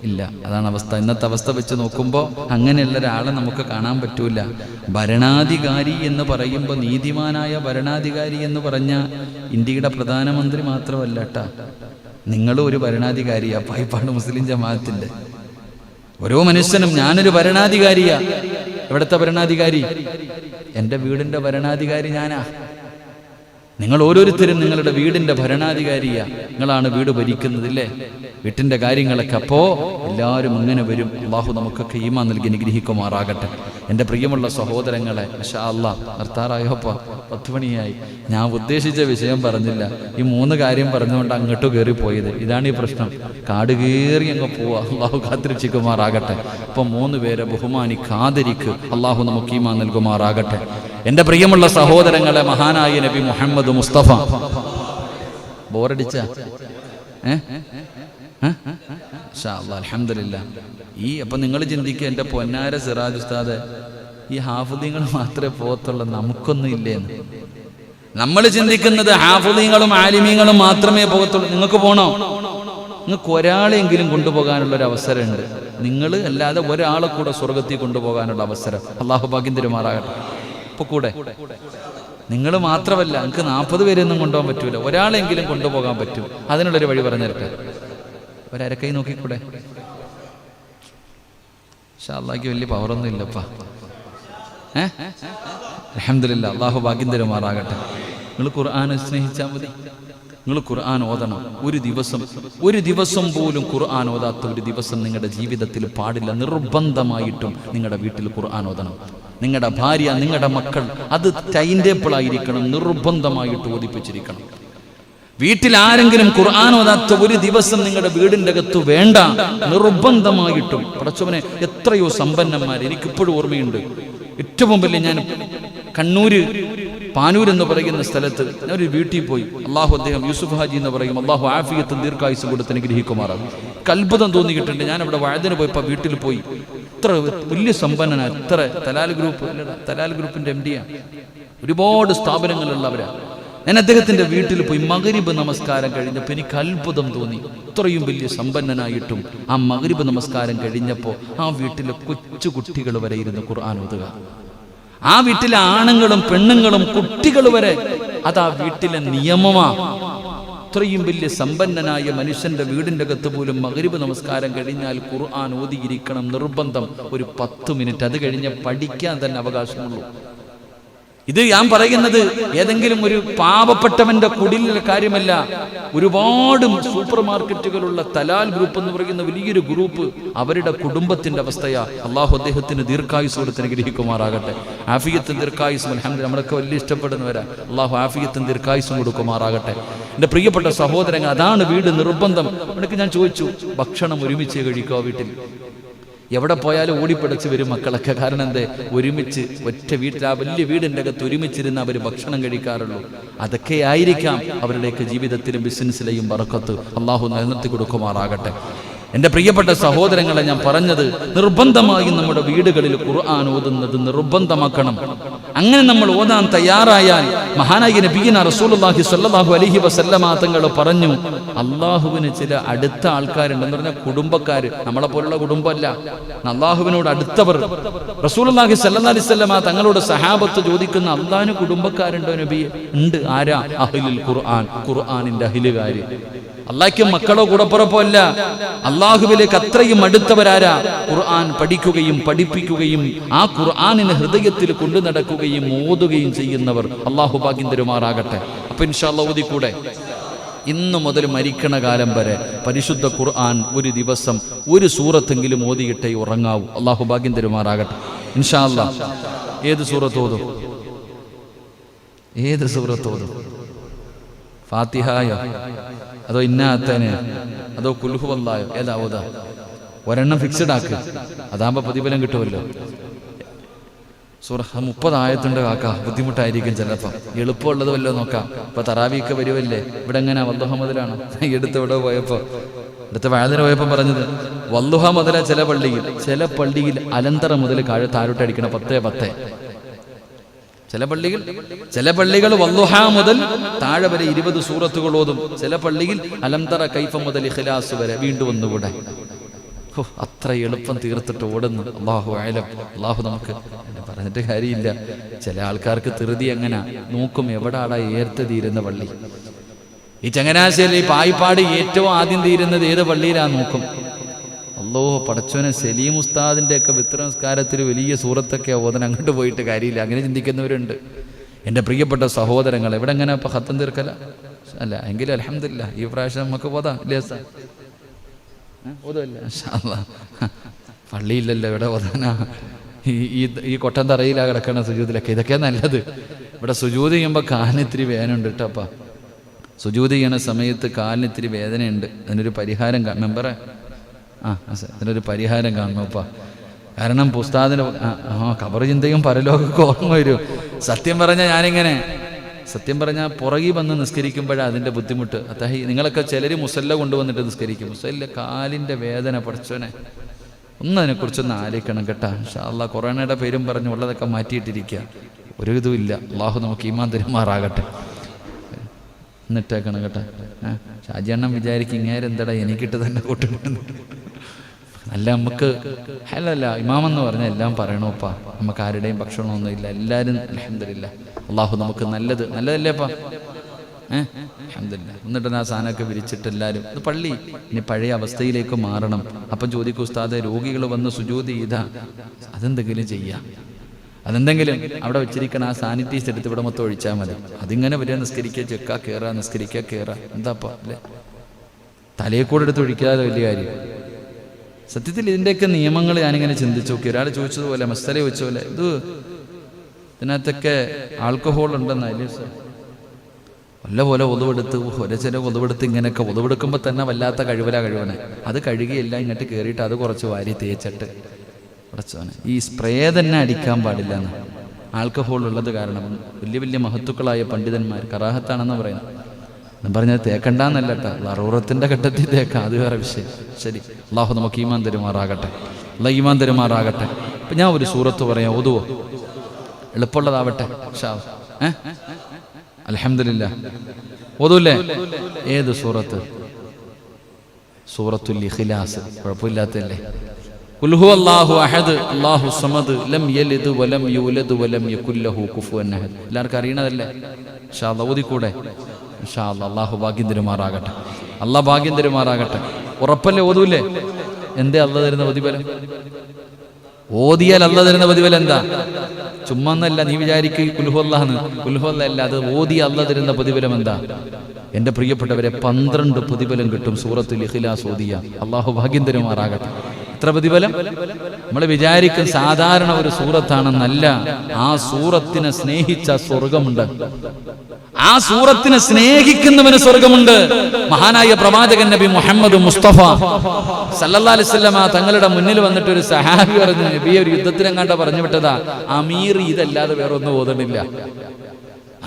ഇല്ല. അതാണ് അവസ്ഥ. ഇന്നത്തെ അവസ്ഥ വെച്ച് നോക്കുമ്പോൾ അങ്ങനെയുള്ള ഒരാളെ നമുക്ക് കാണാൻ പറ്റൂല. ഭരണാധികാരി എന്ന് പറയുമ്പോൾ, നീതിമാനായ ഭരണാധികാരി എന്ന് പറഞ്ഞാൽ ഇന്ത്യയുടെ പ്രധാനമന്ത്രി മാത്രമല്ല കേട്ടാ, നിങ്ങളും ഒരു ഭരണാധികാരിയാ. പായിപ്പാട് മുസ്ലിം ജമാഅത്തിന്റെ ഓരോ മനുഷ്യനും ഞാനൊരു ഭരണാധികാരിയാ. എവിടുത്തെ ഭരണാധികാരി? എൻ്റെ വീടിൻ്റെ ഭരണാധികാരി ഞാനാ. നിങ്ങൾ ഓരോരുത്തരും നിങ്ങളുടെ വീടിൻ്റെ ഭരണാധികാരിയാ. നിങ്ങളാണ് വീട് ഭരിക്കുന്നതില്ലേ, വീട്ടിൻ്റെ കാര്യങ്ങളൊക്കെ. അപ്പോൾ എല്ലാവരും ഇങ്ങനെ വരും. അള്ളാഹു നമുക്കൊക്കെ ഈമാൻ നൽകി അനുഗ്രഹിക്കുമാറാകട്ടെ. എൻ്റെ പ്രിയമുള്ള സഹോദരങ്ങളെ, മാഷാ അല്ലാഹ്, നിർത്താറായോപ്പ 10 മണിയായി. ഞാൻ ഉദ്ദേശിച്ച വിഷയം പറഞ്ഞില്ല. ഈ 3 കാര്യം പറഞ്ഞുകൊണ്ട് അങ്ങോട്ട് കയറിപ്പോയത്. ഇതാണ് ഈ പ്രശ്നം. കാട് കയറി അങ്ങ് പോവാ. അള്ളാഹു കാത്തിരക്ഷിക്കുമാറാകട്ടെ. അപ്പം 3 പേരെ ബഹുമാനിക്ക്, ആദരിക്ക്. അള്ളാഹു നമുക്ക് ഈമാൻ നൽകുമാറാകട്ടെ. എൻ്റെ പ്രിയമുള്ള സഹോദരങ്ങളെ, മഹാനായ നബി മുഹമ്മദ് മുസ്തഫ. ബോറടിച്ച അൽഹംദുലില്ലാ. അപ്പം നിങ്ങൾ ചിന്തിക്കുക, എൻ്റെ പൊന്നാര സിറാജ് ഉസ്താദ്, ഈ ഹാഫിദീങ്ങൾ മാത്രമേ പോകത്തുള്ളൂ, നമുക്കൊന്നും ഇല്ലേന്ന്. നമ്മൾ ചിന്തിക്കുന്നത് ഹാഫിദീങ്ങളും ആലിമീങ്ങളും മാത്രമേ പോകത്തുള്ളൂ. നിങ്ങൾക്ക് പോകണോ? നിങ്ങൾക്ക് ഒരാളെങ്കിലും കൊണ്ടുപോകാനുള്ള ഒരു അവസരമുണ്ട്. നിങ്ങൾ അല്ലാതെ ഒരാളെ കൂടെ സ്വർഗത്തിൽ കൊണ്ടുപോകാനുള്ള അവസരം അള്ളാഹു ഭാഗ്യം തരുമാറാകട്ടെ. ഇപ്പൊ കൂടെ നിങ്ങൾ മാത്രമല്ല, നിങ്ങൾക്ക് 40 പേരൊന്നും കൊണ്ടുപോകാൻ പറ്റൂല. ഒരാളെങ്കിലും കൊണ്ടുപോകാൻ പറ്റും. അതിനുള്ളൊരു വഴി പറഞ്ഞു തരട്ടെ. ഒരരക്കൈ നോക്കിക്കൂടെ? അല്ലാഹുക്ക് വലിയ പവറൊന്നും ഇല്ലപ്പാ. അൽഹംദുലില്ലാ, അള്ളാഹു ഭാഗ്യം തരുമാറാകട്ടെ. നിങ്ങൾ ഖുർആനെ സ്നേഹിച്ചാൽ മതി. നിങ്ങൾ ഖുർആൻ ഓതണം. ഒരു ദിവസം പോലും ഖുർആൻ ഓതാത്ത ഒരു ദിവസം നിങ്ങളുടെ ജീവിതത്തിൽ പാടില്ല. നിർബന്ധമായിട്ടും നിങ്ങളുടെ വീട്ടിൽ ഖുർആൻ ഓതണം. നിങ്ങളുടെ ഭാര്യ, നിങ്ങളുടെ മക്കൾ, അത് ടൈം ടേബിൾ ആയിരിക്കണം. നിർബന്ധമായിട്ട് ഓതിപ്പിച്ചിരിക്കണം. വീട്ടിൽ ആരെങ്കിലും ഖുർആൻ ഓതാത്ത ഒരു ദിവസം നിങ്ങളുടെ വീടിൻ്റെ അകത്ത് വേണ്ട. നിർബന്ധമായിട്ടും. പടച്ചവനെ, എത്രയോ സമ്പന്നന്മാർ എനിക്കിപ്പോഴും ഓർമ്മയുണ്ട്. ഏറ്റവും വലിയ, ഞാൻ കണ്ണൂര് പാനൂർ എന്ന് പറയുന്ന സ്ഥലത്ത് ഞാനൊരു വീട്ടിൽ പോയി. അള്ളാഹു, അദ്ദേഹം യൂസുഫ് ഹാജി എന്ന് പറയും, അള്ളാഹു ആഫിയത്തും ദീർഘായുസ്സും കൊടുത്ത് അനുഗ്രഹിക്കുമാറാകും. അത്ഭുതം തോന്നിയിട്ടുണ്ട്. ഞാൻ അവിടെ വഴുതിന് പോയപ്പോൾ വീട്ടിൽ പോയി. എത്ര വലിയ സമ്പന്നനാണ്. എത്ര തലാൽ ഗ്രൂപ്പിന്റെ MD-യാണ്. ഒരുപാട് സ്ഥാപനങ്ങളുള്ളവരാണ്. ഞാൻ അദ്ദേഹത്തിന്റെ വീട്ടിൽ പോയി. മഗ്രിബ് നമസ്കാരം കഴിഞ്ഞപ്പോൾ എനിക്ക് അത്ഭുതം തോന്നി. ഇത്രയും വലിയ സമ്പന്നനായിട്ടും ആ മഗ്രിബ് നമസ്കാരം കഴിഞ്ഞപ്പോൾ ആ വീട്ടിലെ കൊച്ചു കുട്ടികൾ വരെ ഇരുന്ന് ഖുർആൻ ഓതുക. ആ വീട്ടിലെ ആണുങ്ങളും പെണ്ണുങ്ങളും കുട്ടികൾ വരെ, അതാ വീട്ടിലെ നിയമമാ. ഇത്രയും വലിയ സമ്പന്നനായ മനുഷ്യന്റെ വീടിൻ്റെ അകത്ത് പോലും മഗ്രിബ് നമസ്കാരം കഴിഞ്ഞാൽ ഖുർആൻ ഓതിയിരിക്കണം, നിർബന്ധം. ഒരു 10 മിനിറ്റ്. അത് കഴിഞ്ഞ് പഠിക്കാൻ തന്നെ അവകാശമുള്ളൂ. ഇത് ഞാൻ പറയുന്നത് ഏതെങ്കിലും ഒരു പാവപ്പെട്ടവന്റെ കുടിലിലെ കാര്യമല്ല. ഒരുപാട് സൂപ്പർ മാർക്കറ്റുകളുള്ള തലാൽ ഗ്രൂപ്പ് എന്ന് പറയുന്ന വലിയൊരു ഗ്രൂപ്പ്, അവരുടെ കുടുംബത്തിന്റെ അവസ്ഥയാ. അള്ളാഹു അദ്ദേഹത്തിന് ദീർഘായുസ് കൊടുത്ത് അനുഗ്രഹിക്കുമാറാകട്ടെ. ആഫിയത്തും ദീർഘായുസും അൽഹംദുലില്ലാ നമ്മളൊക്കെ വലിയ ഇഷ്ടപ്പെടുന്നവരാ. അള്ളാഹു ആഫിയത്തും ദീർഘായുസും കൊടുക്കുമാറാകട്ടെ. എൻ്റെ പ്രിയപ്പെട്ട സഹോദരങ്ങൾ, അതാണ് വീട് നിർബന്ധം. അവിടേക്ക് ഞാൻ ചോദിച്ചു, ഭക്ഷണം ഒരുമിച്ച് കഴിക്കുക വീട്ടിൽ? എവിടെ പോയാലും ഓടിപ്പിടച്ച് വരും മക്കളൊക്കെ. കാരണം എന്തേ? ഒരുമിച്ച് ഒറ്റ വീട്ടിൽ, ആ വലിയ വീടിൻ്റെ അകത്ത് ഒരുമിച്ചിരുന്ന് അവർ ഭക്ഷണം കഴിക്കാറുള്ളൂ. അതൊക്കെ ആയിരിക്കാം അവരുടെയൊക്കെ ജീവിതത്തിലും ബിസിനസ്സിലെയും ബറക്കത്ത്. അള്ളാഹു നിലനിർത്തി കൊടുക്കുമാറാകട്ടെ. എൻ്റെ പ്രിയപ്പെട്ട സഹോദരങ്ങളെ, ഞാൻ പറഞ്ഞത്, നിർബന്ധമായും നമ്മുടെ വീടുകളിൽ ഖുർആൻ ഓതുന്നത് നിർബന്ധമാക്കണം. അങ്ങനെ നമ്മൾ ഓതാൻ തയ്യാറായാൽ, മഹാനായ നബിയിന റസൂലുള്ളാഹി സ്വല്ലല്ലാഹു അലൈഹി വസല്ലമ തങ്ങൾ പറഞ്ഞു, അള്ളാഹുവിന് ചില അടുത്ത ആൾക്കാരുണ്ടെന്ന് പറഞ്ഞാൽ കുടുംബക്കാർ, നമ്മളെ പോലുള്ള കുടുംബമല്ല, അള്ളാഹുവിനോട് അടുത്തവർ. റസൂലുള്ളാഹി സ്വല്ലല്ലാഹു അലൈഹി വസല്ലമ തങ്ങളോട് സഹാബത്ത് ചോദിക്കുന്ന, അള്ളാഹിന് കുടുംബക്കാരുണ്ടോ നബിയെ? ഉണ്ട്. ആരാ? അഹ്ലുൽ ഖുർആൻ, ഖുർആനിന്റെ അഹ്ലുകാര്. അള്ളാഹ്ക്ക് മക്കളോ കൂടപ്പുറപ്പോ അല്ല, അള്ളാഹുവിലേക്ക് അത്രയും അടുത്തവരാരാ? ഖുർആൻ പഠിക്കുകയും പഠിപ്പിക്കുകയും ആ ഖുർആനിനെ ഹൃദയത്തിൽ കൊണ്ടു നടക്കുകയും ഓതുകയും ചെയ്യുന്നവർ. അള്ളാഹു ഭാഗ്യം തരുമാറാകട്ടെ. അപ്പൊ ഇൻഷാ അല്ലാഹ് ഓതിക്കൂടെ? ഇന്നു മുതൽ മരിക്കണ കാലം വരെ പരിശുദ്ധ ഖുർആൻ ഒരു ദിവസം ഒരു സൂറത്തെങ്കിലും ഓതിയിട്ടേ ഉറങ്ങാവൂ. അള്ളാഹു ഭാഗ്യം തരുമാറാകട്ടെ. ഇൻഷാ അല്ലാഹ്. ഏത് സൂറത്ത് ഓതും? ഏത് സൂറത്ത് ഓതും? ഫാത്തിഹായോ അതോ ഇന്നാത്തനെയോ അതോ ഖുൽ ഹുവല്ലാഹയോ? ഏതാ ഓതാ? ഒരെണ്ണം ഫിക്സഡ് ആക്ക്, അതാകുമ്പോൾ പ്രതിഫലം കിട്ടുമല്ലോ. സൂറ 30 ആയത്തുണ്ട് കാക്ക, ബുദ്ധിമുട്ടായിരിക്കും ചിലപ്പോൾ. എളുപ്പമുള്ളത് വല്ലോ നോക്കാം. ഇപ്പൊ തറാവീക്ക് വരുമല്ലേ, ഇവിടെ എങ്ങനെ വല്ലുഹ മുതലാണ്? ഇവിടെ പോയപ്പോ, അടുത്ത വയലിന് പോയപ്പോൾ പറഞ്ഞത് വല്ലുഹ മുതല. ചില പള്ളിയിൽ അലന്തറ മുതൽ താഴോട്ടടിക്കണം 10-10. ചില പള്ളികൾ വല്ലുഹ മുതൽ താഴെ വരെ 20 സൂറത്തുകൾ ഓതും. ചില പള്ളിയിൽ അലം തറ കൈഫ മുതൽ ഇഖ്ലാസ് വരെ വീണ്ടും ഒന്നുകൂടെ. അത്ര എളുപ്പം തീർത്തിട്ട് ഓടുന്നു. അല്ലാഹു അഅലം. അല്ലാഹു നമുക്ക് പറഞ്ഞിട്ട് കാര്യമില്ല. ചില ആൾക്കാർക്ക് ധൃതി എങ്ങനെ നോക്കും, എവിടാടാ ഏർത്ത് തീരുന്ന പള്ളി. ഈ ചങ്ങനാശ്ശേരി പായിപ്പാട് ഏറ്റവും ആദ്യം തീരുന്നത് ഏത് പള്ളിയിലാ നോക്കും. അല്ലോ പടച്ചോനെ, സലീം ഉസ്താദിന്റെ ഒക്കെ വിത്ര നമസ്കാരത്തിൽ വലിയ സൂറത്തൊക്കെ ഓതൻ, അങ്ങോട്ട് പോയിട്ട് കാര്യമില്ല. അങ്ങനെ ചിന്തിക്കുന്നവരുണ്ട്. എൻ്റെ പ്രിയപ്പെട്ട സഹോദരങ്ങൾ, എവിടെ എങ്ങനെ ഇപ്പൊ ഹത്തം തീർക്കല അല്ല എങ്കിലും അൽഹംദുലില്ലാ ഈ പ്രാവശ്യം നമുക്ക് പോതാ ഇല്ലേ സാർ? പള്ളിയില്ലല്ലോ, ഇവിടെ ഓതാനാ? ഈ കൊട്ടൻ തറയിലാ കിടക്കണ സുജൂദിലൊക്കെ. ഇതൊക്കെ നല്ലത്. ഇവിടെ സുജൂദ് ചെയ്യുമ്പോൾ കാലിന് ഇത്തിരി വേദനയുണ്ട് കേട്ടപ്പാ. സുജൂദ് ചെയ്യണ സമയത്ത് കാലിന് ഇത്തിരി വേദനയുണ്ട്. അതിനൊരു പരിഹാരം മെമ്പറെ അതിനൊരു പരിഹാരം കാണണപ്പാ. കാരണം പുസ്താദിന് ഖബർ ചിന്തയും പരലോകമൊക്കെ ഓർമ്മ വരും. സത്യം പറഞ്ഞാൽ പുറകി വന്ന് നിസ്കരിക്കുമ്പോഴാണ് അതിൻ്റെ ബുദ്ധിമുട്ട്. അതായി നിങ്ങളൊക്കെ ചിലർ മുസല്ല കൊണ്ടുവന്നിട്ട് നിസ്കരിക്കും. മുസല്ല കാലിൻ്റെ വേദന പഠിച്ചോനെ ഒന്ന് അതിനെക്കുറിച്ചൊന്ന് ആലോചിക്കണം കേട്ടാ. ഇൻഷാ അല്ലാഹ് കൊറോണയുടെ പേരും പറഞ്ഞ് ഉള്ളതൊക്കെ മാറ്റിയിട്ടിരിക്കുക. ഒരു ഇതുമില്ല. അള്ളാഹു നമുക്ക് ഈമാൻ തരുമാറാകട്ടെ. എന്നിട്ടേക്കണം കേട്ടാ. ഷാജിയണ്ണം വിചാരിക്കും ഇങ്ങേരെന്താടാ എനിക്കിട്ട് തന്നെ കൂട്ടുന്നു. അല്ല, നമുക്ക് അല്ലല്ല ഇമാമെന്ന് പറഞ്ഞാൽ എല്ലാം പറയണോപ്പാ. നമുക്ക് ആരുടെയും ഭക്ഷണമൊന്നും ഇല്ല. എല്ലാവരും അൽഹംദുലില്ലാ. അള്ളാഹു നമുക്ക് നല്ലതല്ലേപ്പാ. അൽഹംദുലില്ലാ. എന്നിട്ട് ആ സാധനമൊക്കെ വിരിച്ചിട്ട് എല്ലാവരും ഇത് പള്ളി ഇനി പഴയ അവസ്ഥയിലേക്ക് മാറണം. അപ്പം ചോദിക്കും ഉസ്താദെ, രോഗികൾ വന്ന് സുജൂദ് ചെയ്താ അതെന്തെങ്കിലും ചെയ്യാം. അതെന്തെങ്കിലും അവിടെ വെച്ചിരിക്കണം. ആ സാനിറ്റൈസ് എടുത്ത് ഇവിടെ മൊത്തം ഒഴിച്ചാൽ മതി. അതിങ്ങനെ വരിക, നിസ്കരിക്കുക, ചെക്ക കയറാ, നിസ്കരിക്കുക കയറാ. എന്താപ്പാ അല്ലേ? തലയെ കൂടെ എടുത്ത് ഒഴിക്കാതെ വലിയ കാര്യം. സത്യത്തിൽ ഇതിൻ്റെയൊക്കെ നിയമങ്ങൾ ഞാനിങ്ങനെ ചിന്തിച്ചു നോക്കി. ഒരാൾ ചോദിച്ചതുപോലെ മസ്തല വെച്ച പോലെ ഇതിനകത്തൊക്കെ ആൽക്കഹോൾ ഉണ്ടെന്നല്ലേ സാർ? വല്ലപോലെ ഒതുവെടുത്ത് ചില ഒതുവെടുത്ത് ഇങ്ങനെയൊക്കെ ഒതുവെടുക്കുമ്പോൾ തന്നെ വല്ലാത്ത കഴിവനെ അത് കഴുകിയെല്ലാം ഇങ്ങോട്ട് കയറിയിട്ട് അത് കുറച്ച് വാരി തേച്ചിട്ട് അടച്ചോനെ ഈ സ്പ്രേ തന്നെ അടിക്കാൻ പാടില്ല എന്ന്. ആൽക്കഹോൾ ഉള്ളത് കാരണം വലിയ മഹത്തുക്കളായ പണ്ഡിതന്മാർ കറാഹത്താണെന്ന് പറയുന്നത്. എന്ന് പറഞ്ഞാൽ തേക്കണ്ടെന്നല്ല കേട്ടോ, ലറൂറത്തിൻ്റെ ഘട്ടത്തിൽ തേക്കാം, അത് വേറെ വിഷയം. ശരി, അള്ളാഹു നമുക്ക് ഈമാൻ തരുമാറാകട്ടെ. ഈമാൻ തരുമാറാകട്ടെ. അപ്പം ഞാൻ ഒരു സൂറത്ത് പറയാം, ഓതുവോ? എളുപ്പമുള്ളതാവട്ടെ. അൽഹംദുലില്ലാ. ഓതൂല്ലേ? ഏത് സൂറത്ത്? സൂറത്തുൽ ഇഖ്ലാസ്. കുഴപ്പമില്ലാത്തല്ലേ? ഖുൽ ഹുവല്ലാഹു അഹദ് അല്ലാഹു സമദ് ലം യലിദ് വലം യൂലദ് വലം യകുൽ ലഹു കുഫുവൻ അഹദ്. എല്ലാവർക്കും അറിയണതല്ലേ? ഇൻഷാ അല്ലാഹ് ഓതിക്കൂടെ? ഇൻഷാ അല്ലാഹ്. അല്ലാഹു ഭാഗ്യം തരുമാറാകട്ടെ. അല്ലാഹ് ഭാഗ്യം തരുമാറാകട്ടെ. ഉറപ്പല്ലേ? ഓതൂല്ലേ? എന്തേ അല്ലാഹ് തരുന്ന പ്രതിഫലം? ഓതിയാൽ അല്ലാഹ് തരുന്ന പ്രതിഫലം എന്താ? ചുമ്മാന്നല്ല നീ വിചാരിക്കുക കുൽഹുവല്ലാഹ്. കുൽഹുവല്ലാഹ് അല്ല, അത് ഓതി അല്ലാഹ് തരുന്ന പ്രതിഫലം എന്താ? എൻ്റെ പ്രിയപ്പെട്ടവരെ, 12 പ്രതിഫലം കിട്ടും സൂറത്തുൽ ഇഖ്ലാസ് ഓതിയ. അല്ലാഹു ഭാഗ്യം തരുമാറാകട്ടെ. എത്ര പ്രതിഫലം? നമ്മൾ വിചാരിക്കും സാധാരണ ഒരു സൂറത്താണെന്നല്ല. ആ സൂറത്തിനെ സ്നേഹിച്ച സ്വർഗമുണ്ട്. ആ സൂറത്തിനെ സ്നേഹിക്കുന്നവന് സ്വർഗമുണ്ട്. മഹാനായ പ്രവാചകൻ നബി മുഹമ്മദ് മുസ്തഫ സല്ലല്ലാഹു അലൈഹി വസല്ലമ തങ്ങളുടെ മുന്നിൽ വന്നിട്ട് ഒരു സഹാബി പറഞ്ഞു, നബി ഒരു യുദ്ധത്തിനെങ്ങാണ്ട പറഞ്ഞു വിട്ടതാ, അമീർ ഇതല്ലാതെ വേറെ ഒന്നും ഓതണില്ല.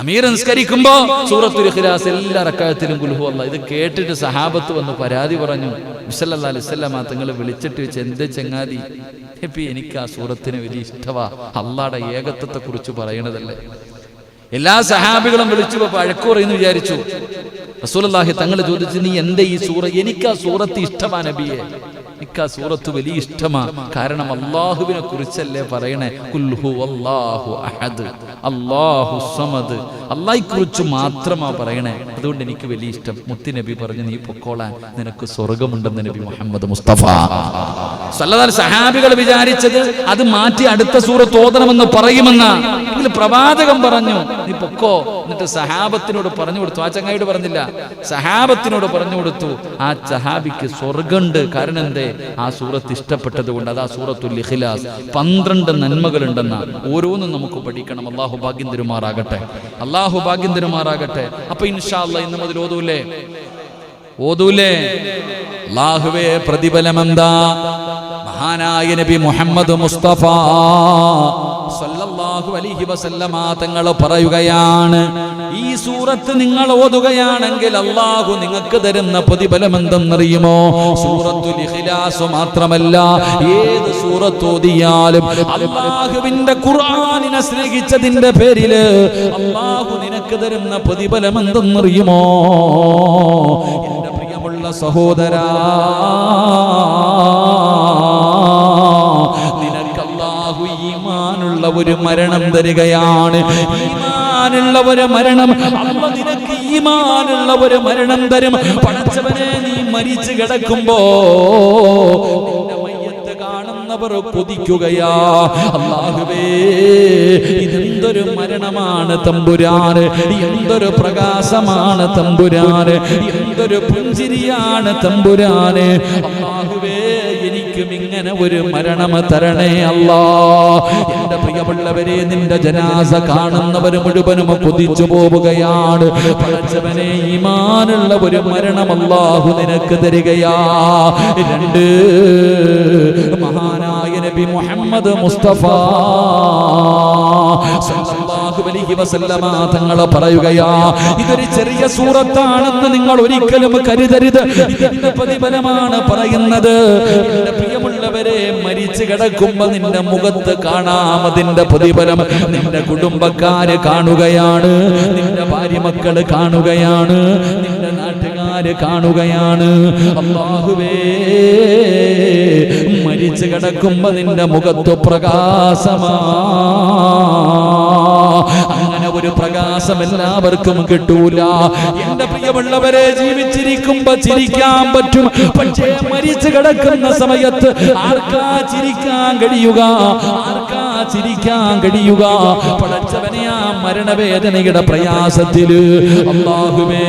അമീർ നിസ്കരിക്കുമ്പോ സൂറത്തുൽ ഇഖ്ലാസ് എല്ലാ റക്അത്തിലും ഖുൽ ഹുവല്ലാഹ്. ഇത് കേട്ടിട്ട് സഹാബത്ത് വന്ന് പരാതി പറഞ്ഞു. നബി സല്ലല്ലാഹു അലൈഹി വസല്ലമ തങ്ങൾ വിളിച്ചിട്ട് വെച്ച്, എന്ത് ചങ്ങാതി, എനിക്ക് ആ സൂറത്തിന് വലിയ ഇഷ്ടവാ, അള്ളാഹുടെ ഏകത്വത്തെ കുറിച്ച് പറയണതല്ലേ. എല്ലാ സഹാബികളും വിളിച്ചു വഴക്കു പറയുന്നു വിചാരിച്ചു. റസൂലുള്ളാഹി തങ്ങൾ ചോദിച്ചു, നീ എന്റെ ഈ സൂറ? എനിക്ക് ആ സൂറത്ത് ഇഷ്ടമാ നബിയെ, എനിക്ക് ആ സൂറത്ത് വലിയ ഇഷ്ടമാ. കാരണം അള്ളാഹുവിനെ കുറിച്ചല്ലേ പറയണേ. ഖുൽ ഹുവല്ലാഹു അഹദ് അല്ലാഹു സമദ്. അള്ളാഹെ കുറിച്ച് മാത്രമാ പറയണേ. അതുകൊണ്ട് എനിക്ക് വലിയ ഇഷ്ടം. മുത്തി നബി പറഞ്ഞു, നീ പൊക്കോളാൻ, നിനക്ക് സ്വർഗമുണ്ടെന്ന് നബി മുഹമ്മദ് മുസ്തഫ സല്ലല്ലാഹു അലൈഹി. സഹാബികൾ വിചാരിച്ചത് അത് മാറ്റി അടുത്ത സൂറത്ത് ഓതണമെന്ന് പറയുമെന്ന്. ഇതിൽ പ്രവാചകൻ പറഞ്ഞു, നീ പൊക്കോ. എന്നിട്ട് സഹാബത്തിനോട് പറഞ്ഞു കൊടുത്തു. ആ ചങ്ങായിയോട് പറഞ്ഞില്ല, സഹാബത്തിനോട് പറഞ്ഞു കൊടുത്തു. ആ സഹാബിക്ക് സ്വർഗമുണ്ട്. കാരണം എന്തേ? ആ സൂറത്ത് ഇഷ്ടപ്പെട്ടത് കൊണ്ട്. അതാ സൂറത്തുൽ ഇഖ്ലാസ്. 12 നന്മകളുണ്ടെന്ന ഓരോന്നും നമുക്ക് പഠിക്കണം. അല്ലാഹു ഭാഗ്യം തരുമാറാകട്ടെ. അല്ലാഹു ഭാഗ്യം തരുമാറാകട്ടെ. അപ്പൊ ഇൻഷാ അല്ലാഹ് ഇന്ന് മുതൽ ഓതൂലേ? അല്ലാഹുവേ, പ്രതിഫലം എന്താ? മഹാനായ നബി മുഹമ്മദ് മുസ്തഫ സല്ലല്ലാഹു അലൈഹി വസല്ലമ തങ്ങൾ പറയുകയാണ്, ഈ ഈ സൂറത്ത് നിങ്ങൾ ഓതുകയാണെങ്കിൽ അല്ലാഹു നിങ്ങൾക്ക് തരുന്ന പ്രതിഫലം എന്തെന്നറിയുമോ? സൂറത്തുൽ ഇഖ്ലാസ് മാത്രമല്ല, ഏത് സൂറത്ത് ഓതിയാലും അല്ലാഹുവിന്റെ ഖുർആനിനെ സ്നേഹിച്ചതിന്റെ പേരില് അല്ലാഹു നിനക്ക് തരുന്ന പ്രതിഫലം എന്തെന്നറിയുമോ? എന്റെ പ്രിയമുള്ള സഹോദരാ, നിനക്ക് അല്ലാഹു ഈമാനുള്ള ഒരു മരണം തരികയാണ്. ഈമാനുള്ള ഒരു മരണം, അല്ലാഹു നിനക്ക് ഈമാനുള്ള ഒരു മരണം തരും. പടച്ചവനെ, നീ മരിച്ചു കിടക്കുമ്പോ നിന്റെ മയ്യത്ത് കാണുന്നവർ കൊതിക്കുകയാ, അല്ലാഹുവേ ഇതെന്തൊരു മരണമാണ് തമ്പുരാന്, എന്തൊരു പ്രകാശമാണ് തമ്പുരാന്, എന്തൊരു പുഞ്ചിരിയാണ് തമ്പുരാന്. അല്ലാഹുവേ എനിക്കും ഇങ്ങനെ ഒരു മരണം തരണേ അല്ലാ. എന്റെ പ്രിയമുള്ളവരെ, നിന്റെ ജനാസ കാണുന്നവർ മുഴുവനും കൊതിച്ചു പോവുകയാണ്. പടച്ചവനെ, ഈമാനുള്ള ഒരു മരണം അല്ലാഹു നിനക്ക് തരികയാ. 2, മഹാനായ നബി മുഹമ്മദ് മുസ്തഫ സല്ലല്ലാഹു അലൈഹി വസല്ലമ തങ്ങൾ പറയുകയാ, ഇതൊരു ചെറിയ സൂറത്താണെന്ന് നിങ്ങൾ ഒരിക്കലും കരുതരുത്. ഇതിന്റെ പ്രതിഫലമാണ് പറയുന്നത്. എന്റെ പ്രിയമുള്ളവരെ, മരിച്ചു കിടക്കുമ്പോ നിന്റെ മുഖത്ത് കാണാം അതിന്റെ പ്രതിഫലം. നിന്റെ കുടുംബക്കാര് കാണുകയാണ്, നിന്റെ ഭാര്യ മക്കള് കാണുകയാണ്, നിന്റെ നാട്ടുകാര് കാണുകയാണ്. അല്ലാഹുവേ, മരിച്ചു കിടക്കുമ്പോ നിന്റെ മുഖത്ത് പ്രകാശമാ. അങ്ങനെ ഒരു പ്രകാശം എല്ലാവർക്കും കിട്ടൂല. എന്റെ പ്രിയമുള്ളവരെ, ജീവിച്ചിരിക്കുമ്പോ ചിരിക്കാൻ പറ്റും, പക്ഷേ മരിച്ചു കിടക്കുന്ന സമയത്ത് ആർക്കാ ചിരിക്കാൻ കഴിയുക? ആർക്കാ ചിരിക്കാൻ കഴിയുക? പടച്ചവനെ, ആ മരണവേദനയുടെ പ്രയാസത്തില് അല്ലാഹുവേ,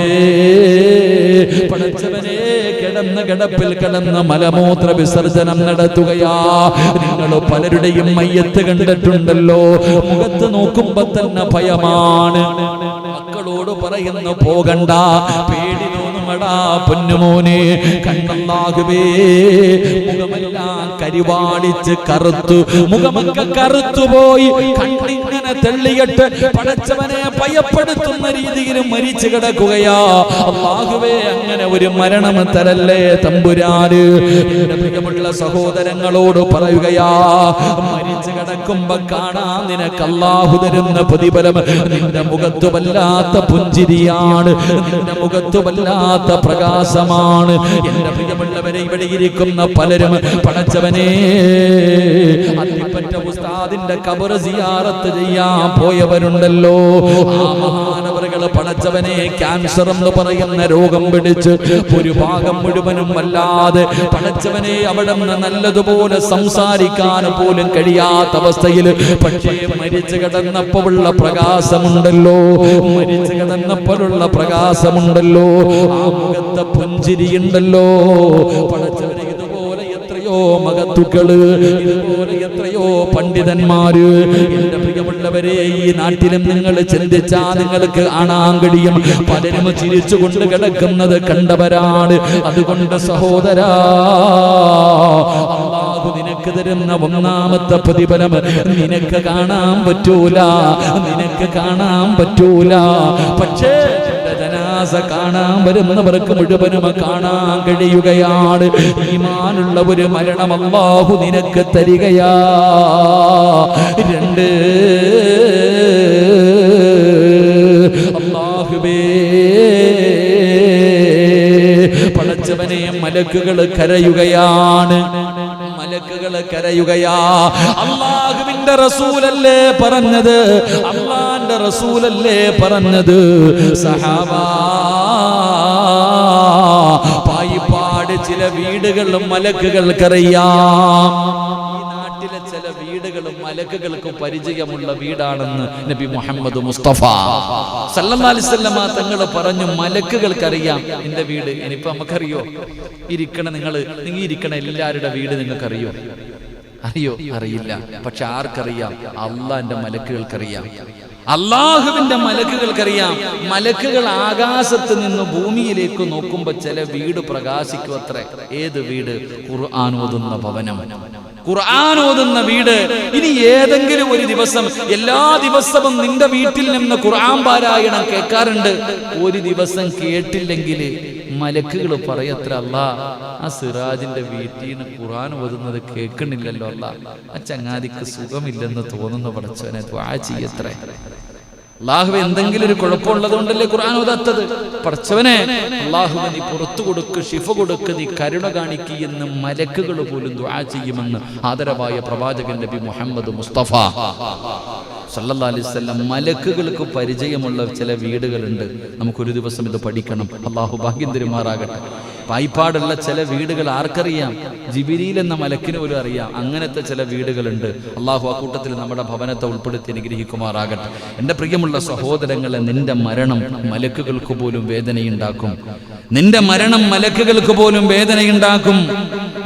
പടച്ചവനെ, കിടന്ന കിടപ്പിൽ കിടന്ന് മലമൂത്ര വിസർജനം നടത്തുകയാ. നിങ്ങൾ പലരുടെയും മയ്യത്ത് കണ്ടിട്ടുണ്ടല്ലോ, മുഖത്ത് നോക്കുമ്പോ തന്നെ ഭയമാണ്. മക്കളോട് പറയുന്നു, പോകണ്ട, പേടി തോന്നുമടാ പൊന്നുമോനെ. കണ്ണല്ലാഹുവേ, മുഖമെല്ലാം കരിവാളിച്ച് കറുത്തു, മുഖമൊക്കെ കറുത്തുപോയി, കണ്ണിങ്ങനെ തെള്ളിയിട്ട് പടച്ചവനെ ഭയപ്പെടുത്തുന്ന രീതിയിൽ മരിച്ചു കിടക്കുകയാ. അല്ലാഹുവേ, അങ്ങനെ ഒരു മരണം തരല്ലേ തമ്പുരാന്. എന്റെ പ്രിയമുള്ള സഹോദരങ്ങളോട് പറയുകയാ, മരിച്ചു കിടക്കുമ്പോ കാണാൻ നിനക്ക് അല്ലാഹു തരുന്ന പ്രതിഫലം. നിന്റെ മുഖത്ത് വല്ലാത്ത പുഞ്ചിരിയാണ്, നിന്റെ മുഖത്ത് വല്ലാത്ത പ്രകാശമാണ്. എന്റെ പ്രിയമുള്ളവരെ, ഇവിടെ ഇരിക്കുന്ന പലരും പടച്ചവനെ അത്തിപ്പറ്റ ഉസ്താദിന്റെ ഖബർ സിയാറത്ത് ചെയ്യാൻ പോയവരുണ്ടല്ലോ. ആ മഹാനവറുകള് പടച്ചവനെ ക്യാൻസർ എന്ന് പറയുന്ന രോഗം പിടിച്ച് ഒരു ഭാഗം മുഴുവനും വല്ലാതെ പടച്ചവനെ അവിടെ നിന്ന് നല്ലതുപോലെ സംസാരിക്കാൻ പോലും കഴിയാത്ത അവസ്ഥയിൽ, പക്ഷേ മരിച്ചു കിടന്നപ്പോഴുള്ള പ്രകാശമുണ്ടല്ലോ, മരിച്ചു കിടന്നപ്പോഴുള്ള പ്രകാശമുണ്ടല്ലോ, ആ മുഖത്തെ പുഞ്ചിരിയുണ്ടല്ലോ. പടച്ചവനെ, ഇതുപോലെ എത്രയോ മഹത്തുക്കള്, ഇതുപോലെ എത്രയോ പണ്ഡിതന്മാര്. എന്റെ പ്രിയമുള്ളവരെ, ഈ നാട്ടിലും നിങ്ങൾ ചിന്തിച്ചാ നിങ്ങൾക്ക് കാണാൻ കഴിയും, പലരും ചിരിച്ചുകൊണ്ട് കിടക്കുന്നത് കണ്ടവരാണ്. അതുകൊണ്ട് സഹോദരാ, അല്ലാഹു നിനക്ക് തരുന്ന ഒന്നാമത്തെ പ്രതിഫലം നിനക്ക് കാണാൻ പറ്റൂല, നിനക്ക് കാണാൻ പറ്റൂല. പക്ഷേ ജനാസ കാണാൻ വരുന്നവർക്ക് മുഴുവനും കാണാൻ കഴിയുകയാണ്. ഈമാനുള്ള ഒരു മരണം അല്ലാഹു നിനക്ക് തരികയാ. 2, അല്ലാഹുവേ, പടച്ചവനെ, മലക്കുകൾ കരയുകയാണ്, മലക്കുകൾ കരയുകയാ. അല്ലാഹുവിന്റെ റസൂലല്ലേ പറഞ്ഞത്, അല്ലാഹുവിന്റെ റസൂലല്ലേ പറഞ്ഞത്, സഹാബാ, പായിപ്പാട് ചില വീടുകളും മലക്കുകൾക്കറിയാം. ഈ നാട്ടിലെ ചില വീടുകളും മലക്കുകൾക്ക് പരിചയമുള്ള വീടാണെന്ന് നബി മുഹമ്മദ് മുസ്തഫ സല്ലല്ലാഹു അലൈഹി വസല്ലമ തങ്ങൾ പറഞ്ഞു. മലക്കുകൾക്കറിയാം എന്റെ വീട്. ഇനിയിപ്പോ നമുക്കറിയോ? നിങ്ങൾ ഇരിക്കണ എല്ലാവരുടെ വീട് നിങ്ങൾക്കറിയോ? അറിയോ? അറിയില്ല. പക്ഷെ ആർക്കറിയാം? അള്ളാന്റെ മലക്കുകൾക്കറിയാം, അള്ളാഹുവിന്റെ മലക്കുകൾക്കറിയാം. മലക്കുകൾ ആകാശത്ത് നിന്ന് ഭൂമിയിലേക്ക് നോക്കുമ്പോ ചില വീട് പ്രകാശിക്കും അത്രേ. ഏത് വീട്? ഖുർആൻ ഓതുന്ന ഭവനം. ഖുർആൻ ഓതുന്ന വീട്. ഇനി ഏതെങ്കിലും ഒരു ദിവസം, എല്ലാ ദിവസവും നിന്റെ വീട്ടിൽ നിന്ന് ഖുർആൻ പാരായണം കേൾക്കാറുണ്ട്, ഒരു ദിവസം കേട്ടില്ലെങ്കിൽ മലക്കുകൾ പറയത്ര, അല്ലാ ആ സിറാജിന്റെ വീട്ടിൽ നിന്ന് ഖുർആൻ ഓതുന്നത് കേൾക്കണില്ലല്ലോ, അല്ലാ ആ ചങ്ങാതിക്ക് സുഖമില്ലെന്ന് തോന്നുന്നു, പടച്ചവനെ ദുആ ചെയ്യത്രേ. അല്ലാഹുവേ എന്തെങ്കിലും ഒരു കുഴപ്പമുള്ളത് കൊണ്ടല്ലേ ഖുർആൻ ഓതാത്തത്? പടച്ചവനെ അല്ലാഹുവേ നീ പുറത്തു കൊടുക്ക്, ശിഫ കൊടുക്ക്, നീ കരുണ കാണിക്ക് എന്ന് മലക്കുകൾ പോലും ദുആ ചെയ്യുമെന്ന് ആദരവായ പ്രവാചകൻ നബി മുഹമ്മദ് മുസ്തഫ സല്ലല്ലാഹു അലൈഹി വസല്ലം. മലക്കുകൾക്ക് പരിചയമുള്ള ചില വീടുകളുണ്ട്. നമുക്കൊരു ദിവസം ഇത് പഠിക്കണം. അല്ലാഹു ഭാഗ്യം തരുമാറാകട്ടെ. പായിപ്പാടുള്ള ചില വീടുകൾ ആർക്കറിയാം? ജിബിരിയിൽ എന്ന മലക്കിന് പോലും അറിയാം. അങ്ങനത്തെ ചില വീടുകളുണ്ട്. അള്ളാഹു ആ കൂട്ടത്തിൽ നമ്മുടെ ഭവനത്തെ ഉൾപ്പെടുത്തി അനുഗ്രഹിക്കുമാറാകട്ടെ. എൻ്റെ പ്രിയമുള്ള സഹോദരങ്ങളെ, നിന്റെ മരണം മലക്കുകൾക്ക് പോലും വേദനയുണ്ടാക്കും. നിന്റെ മരണം മലക്കുകൾക്ക് പോലും വേദനയുണ്ടാക്കും.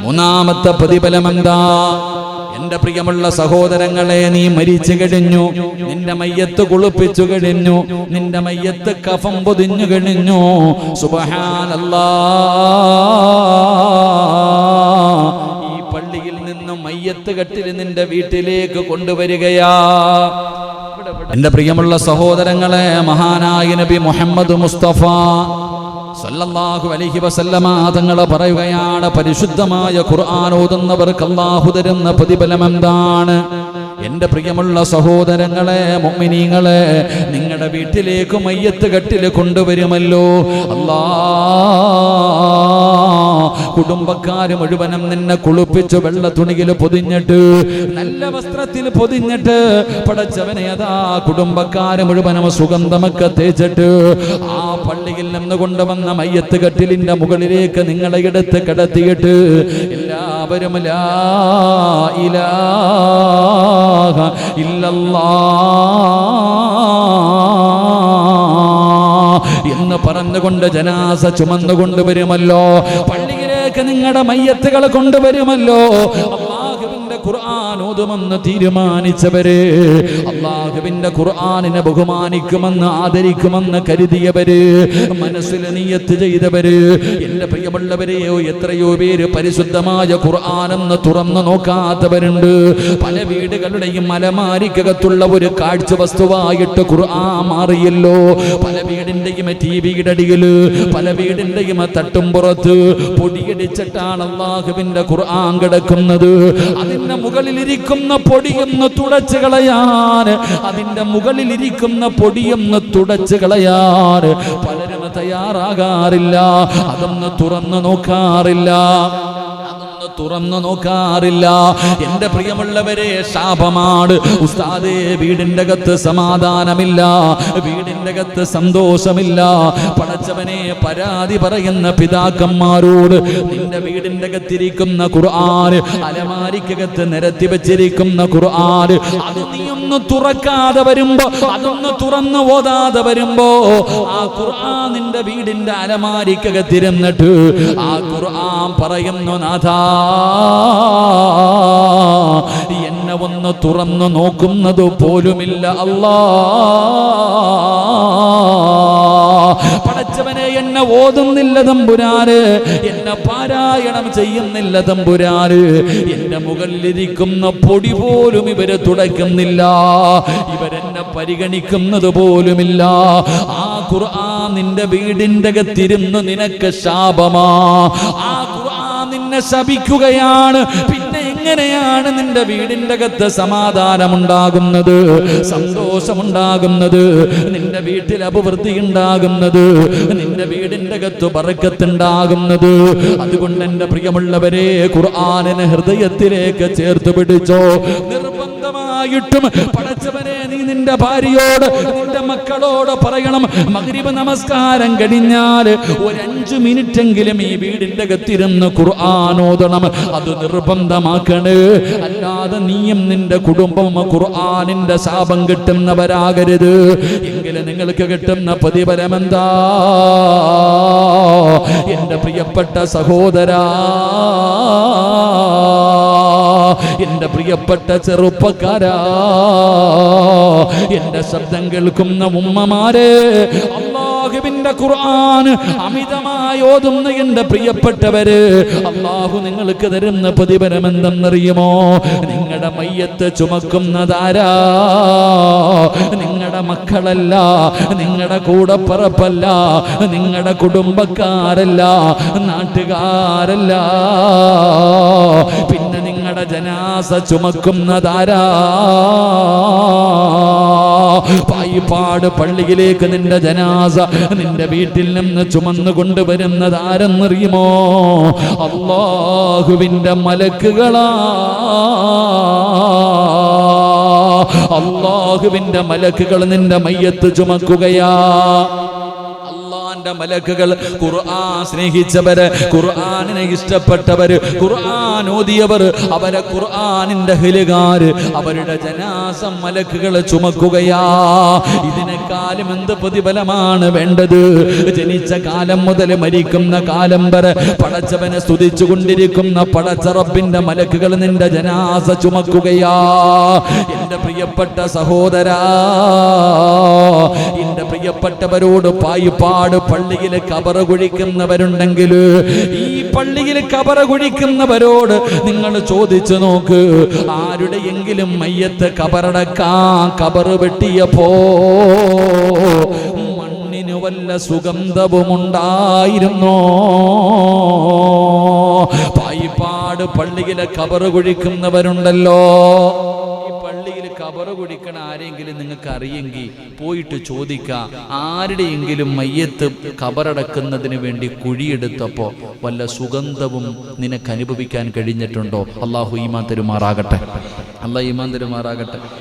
മൂന്നാമത്തെ പ്രതിഫലം എന്താ? എന്റെ പ്രിയമുള്ള സഹോദരങ്ങളെ, നീ മരിച്ചു കഴിഞ്ഞു, നിന്റെ മയ്യത്ത് കുളിപ്പിച്ചു കഴിഞ്ഞു, നിന്റെ മയ്യത്ത് കഫം പൊതിഞ്ഞു കഴിഞ്ഞു. സുബ്ഹാനല്ലാഹ്, ഈ പള്ളിയിൽ നിന്നും മയ്യത്ത് കട്ടിൽ നിന്റെ വീട്ടിലേക്ക് കൊണ്ടുവരികയാ. എന്റെ പ്രിയമുള്ള സഹോദരങ്ങളെ, മഹാനായ നബി മുഹമ്മദ് മുസ്തഫ സല്ലല്ലാഹു അലൈഹി വസല്ലമ തങ്ങൾ പറയുകയാണ്, പരിശുദ്ധമായ ഖുർആൻ ഓതുന്നവർക്ക് അല്ലാഹു തരുന്ന പ്രതിഫലം എന്താണ്? എന്റെ പ്രിയമുള്ള സഹോദരങ്ങളെ, മുഅ്മിനീങ്ങളെ, നിങ്ങളുടെ വീട്ടിലേക്ക് മയ്യത്ത് കട്ടിൽ കൊണ്ടുവരുമല്ലോ. കുടുംബക്കാര് മുഴുവനും നിന്നെ കുളിപ്പിച്ചു വെള്ള തുണിയിൽ പൊതിഞ്ഞിട്ട്, നല്ല വസ്ത്രത്തിൽ പൊതിഞ്ഞിട്ട്, പടച്ചവനെ അതാ കുടുംബക്കാര് മുഴുവനും സുഗന്ധമൊക്കെ തേച്ചിട്ട് ആ പള്ളിയിൽ നിന്ന് കൊണ്ടുവന്ന മയ്യത്ത് കട്ടിലിന്റെ മുകളിലേക്ക് നിങ്ങളെ എടുത്ത് കിടത്തിയിട്ട് എല്ലാവരും ലാ ഇലാഹ ഇല്ലല്ലാഹ് എന്ന് പറഞ്ഞുകൊണ്ട് ജനാസ ചുമന്നുകൊണ്ട് വരുമല്ലോ. പള്ളിയിലേക്ക് നിങ്ങളുടെ മയ്യത്തുകൾ കൊണ്ടുവരുമല്ലോ. അല്ലാഹുവിന്റെ ഖുർആൻ ഓതുമെന്ന് തീരുമാനിച്ചവര്, അല്ലാഹുവിന്റെ ഖുർആനിനെ ബഹുമാനിക്കുമെന്ന് ആദരിക്കുമെന്ന് കരുതിയവര്, മനസ്സിൽ നിയ്യത്ത് ചെയ്തവര്, എന്റെ പ്രിയമുള്ളവരെ, എത്രയോ പേര് പരിശുദ്ധമായ ഖുർആനെന്ന് തുറന്നു നോക്കാത്തവരുണ്ട്. പല വീടുകളുടെയും അലമാരിക്കകത്തുള്ള ഒരു കാഴ്ച വസ്തുവായിട്ട് ഖുർആൻ മാറിയല്ലോ. പല വീടിന്റെയും ടിവിയുടെ അടിയില്, പല വീടിന്റെയും തട്ടുംപുറത്ത് പൊടിയടിച്ചിട്ടാണ് അല്ലാഹുവിന്റെ ഖുർആൻ കിടക്കുന്നത്. അതിന്റെ മുകളിലിരിക്കുന്ന പൊടിയൊന്ന് തുടച്ചു കളയാൻ, അതിന്റെ മുകളിലിരിക്കുന്ന പൊടിയൊന്ന് തുടച്ചു കളയാൻ പലരും തയ്യാറാകാറില്ല. അതൊന്ന് തുറന്നു നോക്കാറില്ല. എന്റെ പ്രിയമുള്ളവരെ, ശാപമാണ്. ഉസ്താദേ, വീടിന്റെ അകത്ത് സമാധാനമില്ല, വീടിന്റെ അകത്ത് സന്തോഷമില്ല. പടച്ചവനെ, പരാതി പറയുന്ന പിതാക്കന്മാരോട്, നിന്റെ വീടിന്റെ അകത്തിരിക്കുന്ന ഖുർആൻ, അലമാരിക്കകത്ത് നിരത്തി വെച്ചിരിക്കുന്ന ഖുർആൻ, അത് നീ ഒന്ന് തുറക്കാതെ വരുമ്പോ, അതൊന്ന് തുറന്നു ഓതാതെ വരുമ്പോ, ആ ഖുർആൻ നിന്റെ വീടിന്റെ അലമാരിക്കകത്തിരുന്നിട്ട് ആ ഖുർആൻ പറയുന്നു, നാഥാ എന്നെ ഒന്ന് തുറന്നു നോക്കുന്നത് പോലുമില്ല അല്ലാ. പടച്ചവനെ, എന്നെ ഓതുന്നില്ല തമ്പുരാന്, എന്നെ പാരായണം ചെയ്യുന്നില്ല തമ്പുരാന്, എന്റെ മുകളിലിരിക്കുന്ന പൊടി പോലും ഇവര് തുടയ്ക്കുന്നില്ല, ഇവരെന്നെ പരിഗണിക്കുന്നത് പോലുമില്ല. ആ ഖുർആൻ നിന്റെ വീടിന്റെ അകത്തിരുന്ന് നിനക്ക് ശാപമാ. ആ ഖുർആൻ നിന്നെ ശപിക്കുകയാണ്. പിന്നെ എങ്ങനെയാണ് നിന്റെ വീടിന്റെ അകത്ത് സമാധാനമുണ്ടാകുന്നത്, സന്തോഷമുണ്ടാകുന്നത്, നിന്റെ വീട്ടിൽ അഭിവൃദ്ധി ഉണ്ടാകുന്നത്, നിന്റെ വീടിന്റെ അകത്ത് ബറക്കത്തുണ്ടാകുന്നത്? അതുകൊണ്ട് എന്റെ പ്രിയമുള്ളവരെ, ഖുർആനിനെ ഹൃദയത്തിലേക്ക് ചേർത്ത് പിടിച്ചോ. നിർബന്ധമായിട്ടും പടച്ചവനെ, നീ നിന്റെ ഭാര്യയോട്, നിന്റെ മക്കളോട് പറയണം, മഗ്രിബ് നമസ്കാരം കഴിഞ്ഞാൽ ഒരു 5 മിനിറ്റെങ്കിലും ഈ വീടിന്റെ അകത്തിരുന്ന് ഖുർആൻ ഓതണം. അത് നിർബന്ധമാക്കണേ. അല്ലാതെ നീയും നിന്റെ കുടുംബം ഖുർആനിന്റെ ശാപം കിട്ടുന്നവരാകരുത്. എങ്കിലും നിങ്ങൾക്ക് കിട്ടുന്ന പ്രതിഫലം എന്താ? എന്റെ പ്രിയപ്പെട്ട സഹോദരാ, എന്റെ പ്രിയപ്പെട്ട ചെറുപ്പക്കാരാ, എന്റെ ശബ്ദം കേൾക്കുന്ന ഉമ്മമാരെ, അല്ലാഹുവിന്റെ ഖുർആൻ അമിതമായി ഓതുന്ന എന്റെ പ്രിയപ്പെട്ടവര്, അല്ലാഹു നിങ്ങൾക്ക് തരുന്ന പ്രതിഫലം എന്തെന്നറിയുമോ? നിങ്ങളുടെ മയ്യത്ത് ചുമക്കുന്നതാരാ? നിങ്ങളുടെ മക്കളല്ല, നിങ്ങളുടെ കൂടപ്പറപ്പല്ല, നിങ്ങളുടെ കുടുംബക്കാരല്ല, നാട്ടുകാരല്ല. പിന്നെ നിങ്ങളുടെ ജനാസ ചുമക്കുന്നതാരാ? പായിപ്പാട് പള്ളിയിലേക്ക് നിന്റെ ജനാസ നിന്റെ വീട്ടിൽ നിന്ന് ചുമന്നു കൊണ്ടുവരുന്നതാരെന്നറിയുമോ? അല്ലാഹുവിന്റെ മലക്കുകളാ. അല്ലാഹുവിന്റെ മലക്കുകൾ നിന്റെ മയ്യത്ത് ചുമക്കുകയാ. മലക്കുകൾ ഖുർആൻ സ്നേഹിച്ചവര്, ഖുർആനിനെ ഇഷ്ടപ്പെട്ടവര്, ഖുർആൻ ഓതിയവർ, അവരെ ഖുർആനിന്റെ അഹ്ലുകാര്, അവരുടെ ജനാസ മലക്കുകൾ ചുമക്കുകയാ. ഇതിനേക്കാളും എന്ത് പ്രതിഫലമാണ് വേണ്ടത്? ജനിച്ച കാലം മുതൽ മരിക്കുന്ന കാലം വരെ പടച്ചവനെ സ്തുതിച്ചു കൊണ്ടിരിക്കുന്ന പടച്ച റബ്ബിന്റെ മലക്കുകൾ നിന്റെ ജനാസ ചുമക്കുകയാ. എന്റെ പ്രിയപ്പെട്ട സഹോദരാ, എന്റെ പ്രിയപ്പെട്ടവരോട് പായിപ്പാട് പള്ളിയിൽ കബറ കുഴിക്കുന്നവരുണ്ടെങ്കിൽ, ഈ പള്ളിയിൽ കബറ കുഴിക്കുന്നവരോട് നിങ്ങൾ ചോദിച്ചു നോക്ക്, ആരുടെയെങ്കിലും മയ്യത്ത് കബറടക്കാൻ കബറ് വെട്ടിയപ്പോ മണ്ണിന് വല്ല സുഗന്ധവുമുണ്ടായിരുന്നോ? പായിപ്പാട് പള്ളിയിലെ കബറ് കുഴിക്കുന്നവരുണ്ടല്ലോ, കബറ് കുടിക്കണ ആരെങ്കിലും നിങ്ങൾക്ക് അറിയെങ്കിൽ പോയിട്ട് ചോദിക്കാം, ആരുടെയെങ്കിലും മയ്യത്ത് കബറടക്കുന്നതിന് വേണ്ടി കുഴിയെടുത്തപ്പോ വല്ല സുഗന്ധവും നിനക്ക് അനുഭവിക്കാൻ കഴിഞ്ഞിട്ടുണ്ടോ? അല്ലാഹു ഈമാൻ തരുമാറാകട്ടെ. അല്ലാഹു ഈമാൻ തരുമാറാകട്ടെ.